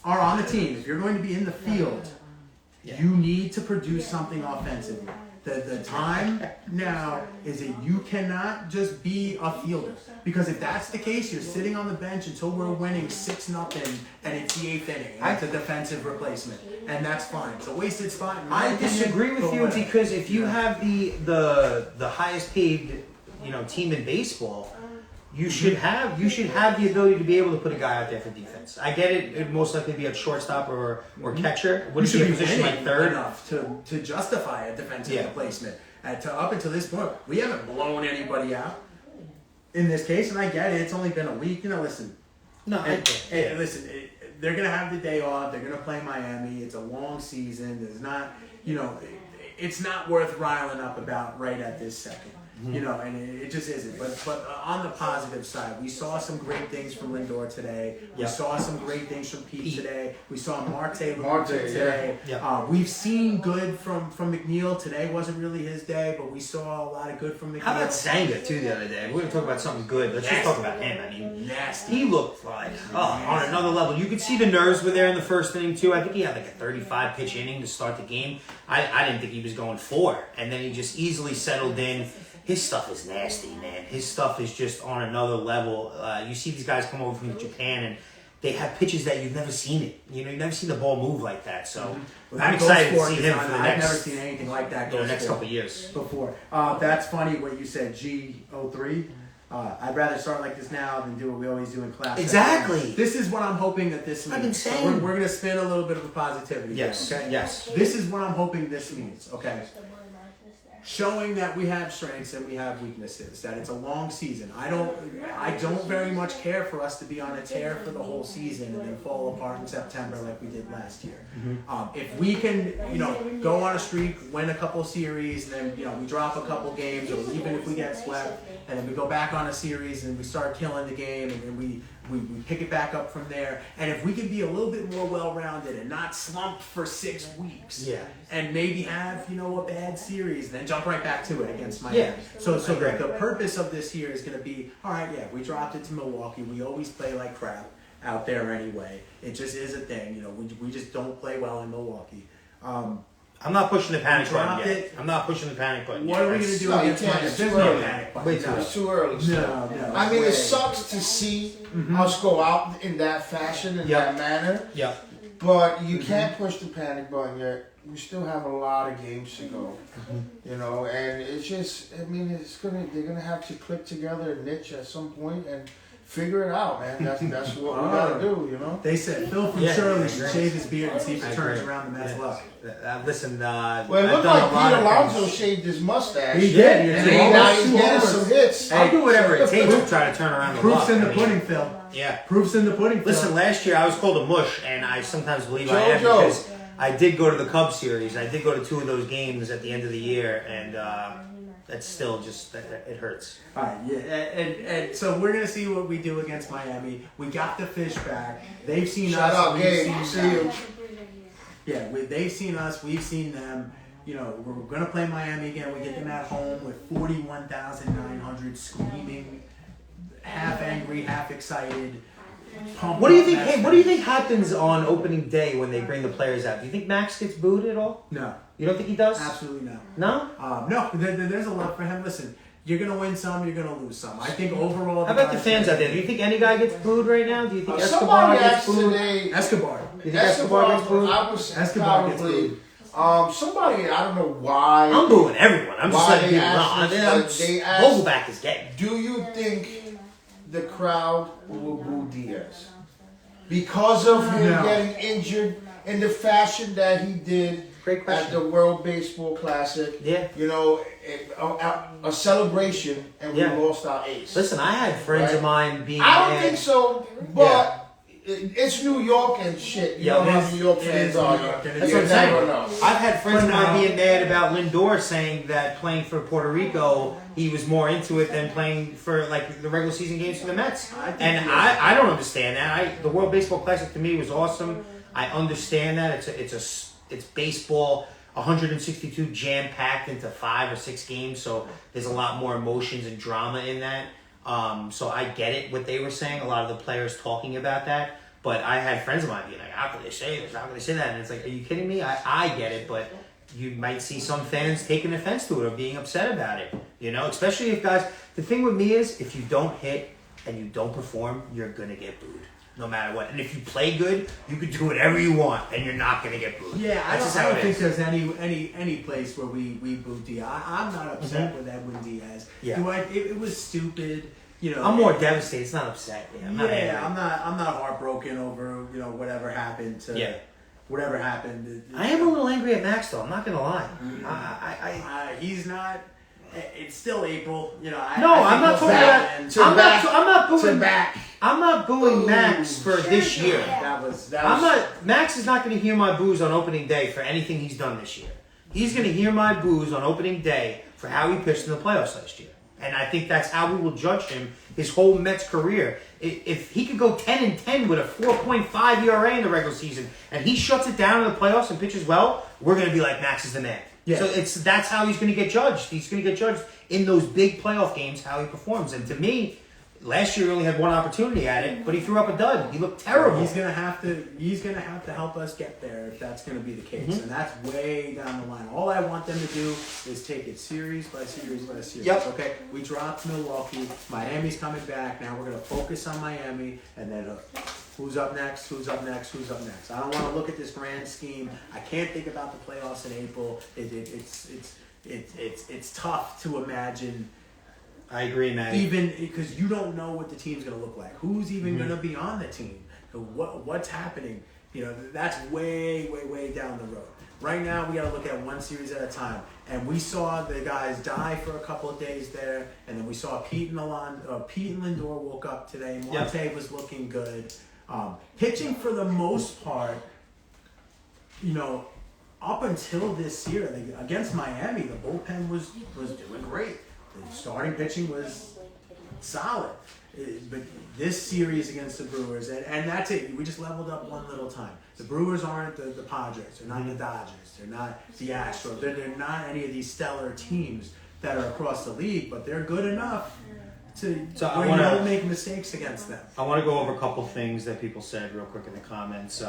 are on the team, if you're going to be in the field, you need to produce something offensively. The time now is that you cannot just be a fielder. Because if that's the case, you're sitting on the bench until we're winning 6-0 and it's the 8th inning. And it's a defensive replacement. And that's fine. It's a wasted spot. In my I disagree opinion, with but you whatever. because if you have the highest paid team in baseball, you should have the ability to be able to put a guy out there for defense. I get it; it'd most likely be a shortstop or catcher. Would You it be a should be position like winning third? enough to justify a defensive Yeah. replacement. Up until this point, we haven't blown anybody out in this case, and I get it. It's only been a week. Listen. No, Listen. They're gonna have the day off. They're gonna play Miami. It's a long season. There's not, it's not worth riling up about right at this second. And it just isn't. But on the positive side, we saw some great things from Lindor today. We Yep. saw some great things from Pete today. We saw Marte Marte, today. yeah. We've seen good from McNeil. Today wasn't really his day, but we saw a lot of good from McNeil. How about Senga too the other day? We're gonna talk about something good. Let's just talk about him. I mean, Nasty. he looked like on another level. You could see the nerves were there in the first inning too. I think he had like a 35 pitch inning to start the game. I didn't think he was going 4, and then he just easily settled in. His stuff is nasty, man. His stuff is just on another level. You see these guys come over from Japan and they have pitches that you've never seen it. You've never seen the ball move like that. So I'm excited to see him for the I've never next seen anything like that. couple of years. Before. That's funny what you said, G03. I'd rather start like this now than do what we always do in class. Exactly. This is what I'm hoping that this means. I've been So saying. we're going to spin a little bit of a positivity. Yes. Here, okay? Yes. This is what I'm hoping this means. Okay. Showing that we have strengths and we have weaknesses, that it's a long season. I don't very much care for us to be on a tear for the whole season and then fall apart in September like we did last year. If we can, go on a streak, win a couple series, and then we drop a couple games, or even if we get swept, and then we go back on a series and we start killing the game, and then we pick it back up from there. And if we can be a little bit more well-rounded and not slump for 6 weeks, and maybe have a bad series, then jump right back to it against Miami. Yeah. So the purpose of this year is going to be, all right, we dropped it to Milwaukee. We always play like crap out there anyway. It just is a thing. We just don't play well in Milwaukee. I'm not pushing the panic button yet. it. I'm not pushing the panic button What yet. are we going to do No, you against can't. Miami? It's There's too no early. panic button. Way too No. It's too early. still. No. I mean, way. it sucks to see us go out in that fashion, in that manner. Yeah. But you can't push the panic button yet. We still have a lot of games to go. And it's just, they're gonna have to click together a niche at some point and figure it out, man. That's what we gotta do, They said Phil from Shirley should shave his beard and see if it turns around the man's luck. Listen, Well, it I've looked done like a lot Pete of Alonso things. shaved his mustache. He did. And now he's getting some hits. I'll do whatever it takes to try to turn around the Proof's luck. in the I mean, pudding, Phil. Yeah. Proof's in the pudding, Phil. Listen, last year I was called a mush, and I sometimes believe I am Jojo. because I did go to the Cubs series. I did go to 2 of those games at the end of the year, and that's still just it hurts. All right, and so we're gonna see what we do against Miami. We got the fish back. They've seen Shout us. out, We've Gabe. seen See them. you. Yeah, they've seen us. We've seen them. We're gonna play Miami again. We get them at home with 41,900 screaming, half angry, half excited. What do you think? Hey, what do you think happens on opening day when they bring the players out? Do you think Max gets booed at all? No, You don't think he does? absolutely no. No. No, there's a lot for him. Listen, you're gonna win some, you're gonna lose some. I think overall. How about the fans out there? Do you think any guy gets booed right now? Do you think Escobar Somebody gets asked booed? today. Escobar. You think Escobar gets booed? I was Escobar gets probably. booed. Somebody, I don't know why. I'm booing everyone. I'm just Why letting they people know. asked I'm us, they just, asked- Vogelback is gay. Do you think the crowd will boo Diaz because of him No. getting injured in the fashion that he did Great at question. the World Baseball Classic? Yeah. A celebration, and we Yeah. lost our ace. Listen, I had friends Right. of mine being I don't mad. think so, but it's New York and shit. You Yeah, know it how is- New York it fans is are. New York, and That's You what I'm saying. never know. I've had friends of But mine now- being mad about Lindor saying that playing for Puerto Rico, he was more into it than playing for like the regular season games for the Mets. I think And he is. I don't understand that. The World Baseball Classic to me was awesome. I understand that it's baseball, 162 jam packed into 5 or 6 games, so there's a lot more emotions and drama in that. So I get it what they were saying. A lot of the players talking about that. But I had friends of mine being like, how could they say this? How could they say that? And it's like, are you kidding me? I get it, but you might see some fans taking offense to it or being upset about it. Especially if guys, the thing with me is if you don't hit and you don't perform, you're going to get booed. No matter what. And if you play good, you can do whatever you want and you're not going to get booed. Yeah, I That's just don't how it think is. there's any place where we boo Diaz. I'm not upset with Edwin Diaz. Yeah. It was stupid. I'm more devastated. It's not upset. Yeah, I'm not angry. I'm not heartbroken over whatever happened to whatever happened. I am a little angry at Max though. I'm not gonna lie. He's not. It's still April. I'm not talking about. I'm not booing Max for this year. That was. Max is not going to hear my boos on opening day for anything he's done this year. He's going to hear my boos on opening day for how he pitched in the playoffs last year. And I think that's how we will judge him his whole Mets career. If he could go 10-10 with a 4.5 ERA in the regular season and he shuts it down in the playoffs and pitches well, we're going to be like, Max is the man. Yeah. So that's how he's going to get judged. He's going to get judged in those big playoff games, how he performs. And to me, last year he only had one opportunity at it, but he threw up a dud. He looked terrible. He's gonna have to help us get there if that's gonna be the case, and that's way down the line. All I want them to do is take it series by series by series. Yep. Okay, we dropped Milwaukee. Miami's coming back. Now we're gonna focus on Miami, and then who's up next? Who's up next? Who's up next? I don't want to look at this grand scheme. I can't think about the playoffs in April. It's tough to imagine. I agree, man. Even because you don't know what the team's going to look like. Who's even going to be on the team? What's happening? That's way, way, way down the road. Right now, we got to look at one series at a time. And we saw the guys die for a couple of days there, and then we saw Pete and Lindor woke up today. Marte was looking good. Pitching for the most part, up until this year, against Miami, the bullpen was doing great. The starting pitching was solid. But this series against the Brewers, and that's it. We just leveled up one little time. The Brewers aren't the Padres. They're not the Dodgers. They're not the Astros. They're not any of these stellar teams that are across the league, but they're good enough to where you don't make mistakes against them. I want to go over a couple things that people said real quick in the comments.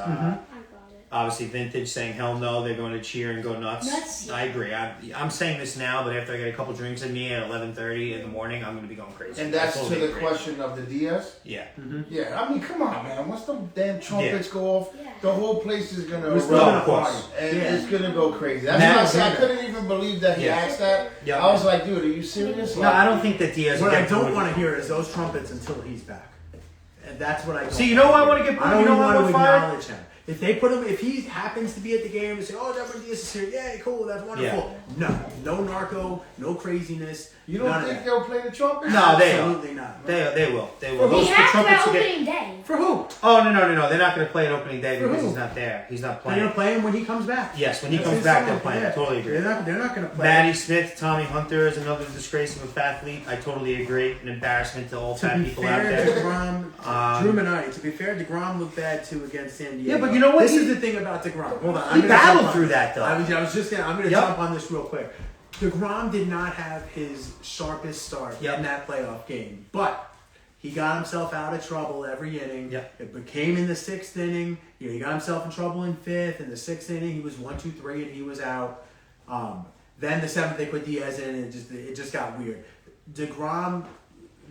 Obviously, Vintage saying, hell no, they're going to cheer and go nuts. I agree. I'm saying this now, but after I get a couple drinks in me at 11:30 in the morning, I'm going to be going crazy. And that's to the question of the Diaz? Yeah. Yeah, I mean, come on, man. Once the damn trumpets go off, the whole place is going to erupt. Of course. And it's going to go crazy. That's why I said I couldn't even believe that he asked that. Yeah. I was like, dude, are you serious? No, I don't think that Diaz... What I don't want to hear is those trumpets until he's back. And that's what I don't See, you know why I want to get... I don't even want to acknowledge him. If they put him, if he happens to be at the game and say, "Oh, Devin Diaz is here," yeah, cool, that's wonderful. Yeah. No narco, no craziness. You don't think they'll play the trumpets? No, absolutely not. They will. He has to opening day. For who? Oh no! They're not going to play it opening day because he's not there. He's not playing. They're going to play him when he comes back. Yes, when he comes back, they're playing. I totally agree. They're not going to play. Matty Smith, Tommy Hunter is another disgrace of a fat athlete. I totally agree. An embarrassment to all fat people out there. Drew Minotti. To be fair, DeGrom looked bad too against San Diego. Yeah, but you know what? This is the thing about DeGrom. Hold on. He battled through that though. I'm going to jump on this real quick. DeGrom did not have his sharpest start in that playoff game, but he got himself out of trouble every inning. It became in the sixth inning. He got himself in trouble in fifth. In the sixth inning, he was 1, 2, 3, and he was out. Then the seventh, they put Diaz in, and it just got weird. DeGrom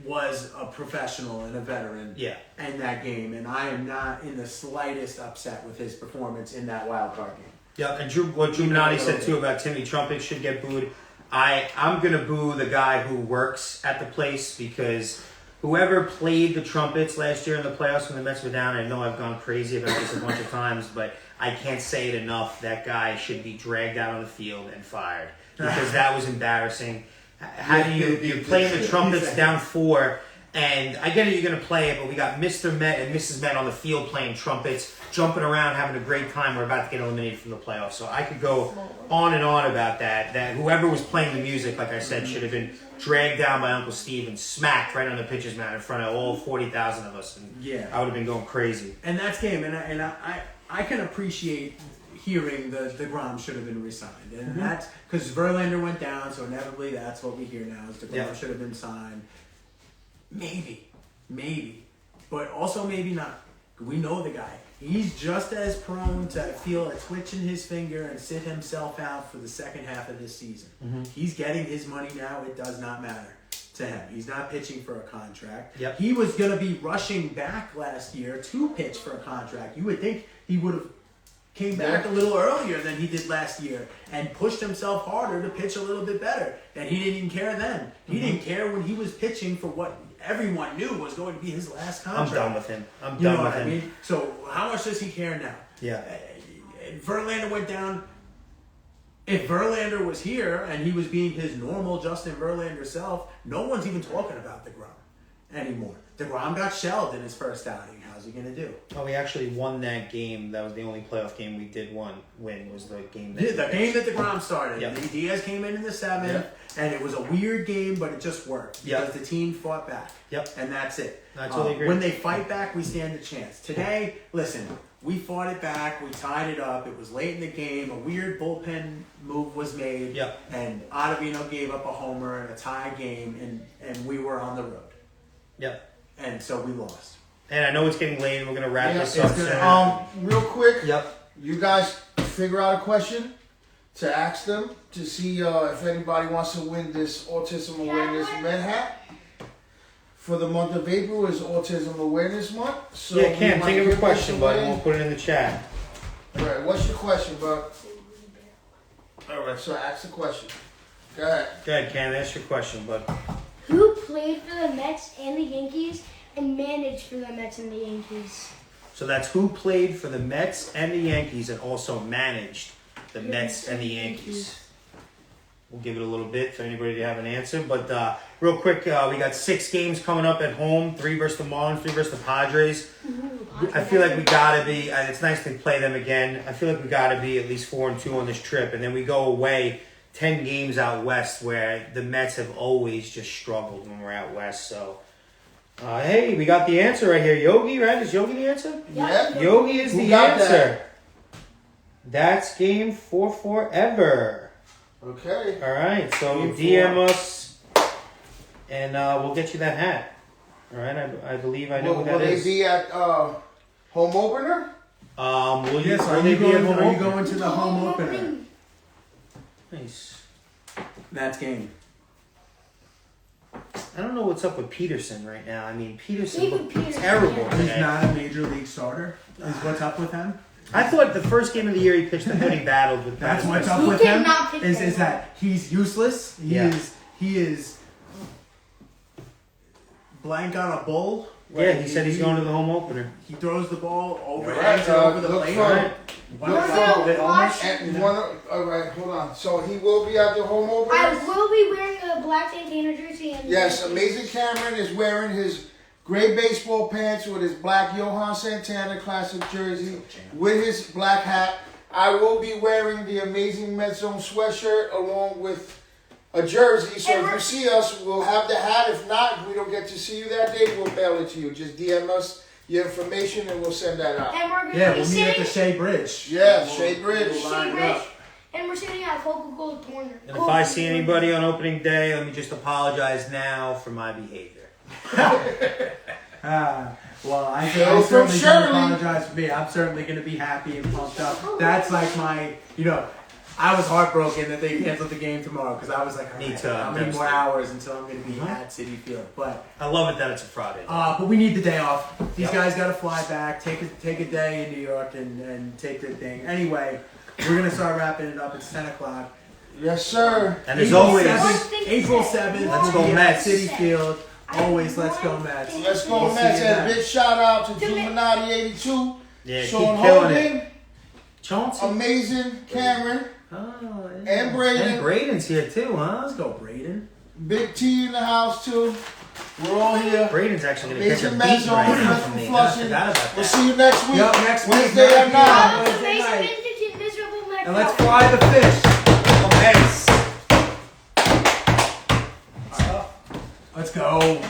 was a professional and a veteran in that game, and I am not in the slightest upset with his performance in that wild card game. Yeah, and what Drew Minotti said too about Timmy Trumpet should get booed. I'm gonna boo the guy who works at the place because whoever played the trumpets last year in the playoffs when the Mets were down, I know I've gone crazy about this a bunch of times, but I can't say it enough. That guy should be dragged out on the field and fired because that was embarrassing. How do you play the trumpets down 4? And I get it, you're going to play it, but we got Mr. Met and Mrs. Met on the field playing trumpets, jumping around, having a great time. We're about to get eliminated from the playoffs. So I could go on and on about that. That whoever was playing the music, like I said, should have been dragged down by Uncle Steve and smacked right on the pitcher's mound in front of all 40,000 of us. And I would have been going crazy. And that's game. And I can appreciate hearing the DeGrom should have been re-signed. And that's because Verlander went down, so inevitably that's what we hear now is DeGrom should have been signed. Maybe. But also maybe not. We know the guy. He's just as prone to feel a twitch in his finger and sit himself out for the second half of this season. He's getting his money now. It does not matter to him. He's not pitching for a contract. He was going to be rushing back last year to pitch for a contract. You would think he would have came back a little earlier than he did last year and pushed himself harder to pitch a little bit better. And he didn't even care then. He didn't care when he was pitching for what everyone knew was going to be his last contract. I'm done with him. I'm done with him. I mean? So how much does he care now? Verlander went down. If Verlander was here and he was being his normal Justin Verlander self, no one's even talking about DeGrom anymore. DeGrom got shelled in his first outing. How's he going to do? Oh, we actually won that game. That was the only playoff game we did win was the game that... The game that DeGrom started. Diaz came in the 7th, and it was a weird game, but it just worked. Because the team fought back. And that's it. I totally agree. When they fight back, we stand a chance. Today, listen, we fought it back. We tied it up. It was late in the game. A weird bullpen move was made. And Ottavino gave up a homer in a tie game, and we were on the road. And so we lost. And I know it's getting late, and we're going to wrap this up. Real quick, you guys figure out a question to ask them to see if anybody wants to win this Autism Awareness Med hat. For the month of April is Autism Awareness Month. So Cam, think of a question, bud, and we'll put it in the chat. All right, what's your question, bud? All right, so ask the question. Go ahead. Go ahead, Cam, ask your question, bud. Who played for the Mets and the Yankees and managed for the Mets and the Yankees. So that's who played for the Mets and the Yankees and also managed the Mets and the Yankees. We'll give it a little bit for anybody to have an answer. But real quick, we got 6 games coming up at home. 3 versus the Marlins, 3 versus the Padres. I feel like we got to be, it's nice to play them again. I feel like we got to be at least 4-2 on this trip. And then we go away 10 games out west where the Mets have always just struggled when we're out west. So, hey, we got the answer right here. Yogi, right? Is Yogi the answer? Yeah. Yogi is Who the got answer. that? That's game 4 forever. Okay. All right, so Game 4. DM us, and we'll get you that hat. All right, I believe I know Will what that they is. be at home opener? Will you? Yes, will are they you be at going? home Are you opener? going to the home opener? Nice. That's game. I don't know what's up with Peterson right now. I mean, Peterson Even looked Peterson, terrible yeah. He's today. not a major league starter. Is what's up with him? I thought the first game of the year he pitched. I thought he battled with. That's battled what's with- up He with him. cannot pitch Is very that he's useless. He is blank on a bull. Yeah, he said he's going to the home opener. He throws the ball over, All right, over the look plate. for- Right. look for- It almost- And all right, hold on. So he will be at the home opener? I will be wearing a black Santana jersey. And Yes, Amazing Camren is wearing his gray baseball pants with his black Johan Santana classic jersey with his black hat. I will be wearing the Amazing Met Zone sweatshirt along with a jersey. So if you see us, we'll have the hat. If not, if we don't get to see you that day, we'll mail it to you. Just DM us your information and we'll send that out. And we're going to Yeah, be we'll meet at sitting the Shea Bridge. Yeah, Shea Bridge. We'll line Shea it Bridge, up. and we're sitting at Coca-Cola Corner. And if I see anybody on opening day, let me just apologize now for my behavior. Well, I Hail from certainly Shirley. don't apologize for me. I'm certainly going to be happy and pumped up. That's like my, I was heartbroken that they canceled the game tomorrow because I was like, all Me right, too, how I'm many more devastated. hours until I'm going to be at City Field? But I love it that it's a Friday. but we need the day off. These Yep. guys got to fly back, take a day in New York and take their thing. Anyway, we're going to start wrapping it up. It's 10 o'clock. Yes, sir. And as always, April 7th, Let's we'll go be at Mets. City Field. Always, let's go Mets. Let's go, We'll Mets. see you And a then. big shout out to Illuminati82. yeah, keep Sean killing it. Holding, Chauncey. Amazing Cameron, Oh, and Braden. And Braden's here too, huh? Let's go, Braden. Big T in the house too. We're all here. Braden's actually going to catch a Amazing beat Mets right on now Flushing. from me. I forgot about We'll that. see you next week. Yep, next week, Wednesday at 9 p.m. 9. Wednesday Amazing night. vintage and miserable Mets. And let's fry the fish. Go Mets. Let's go.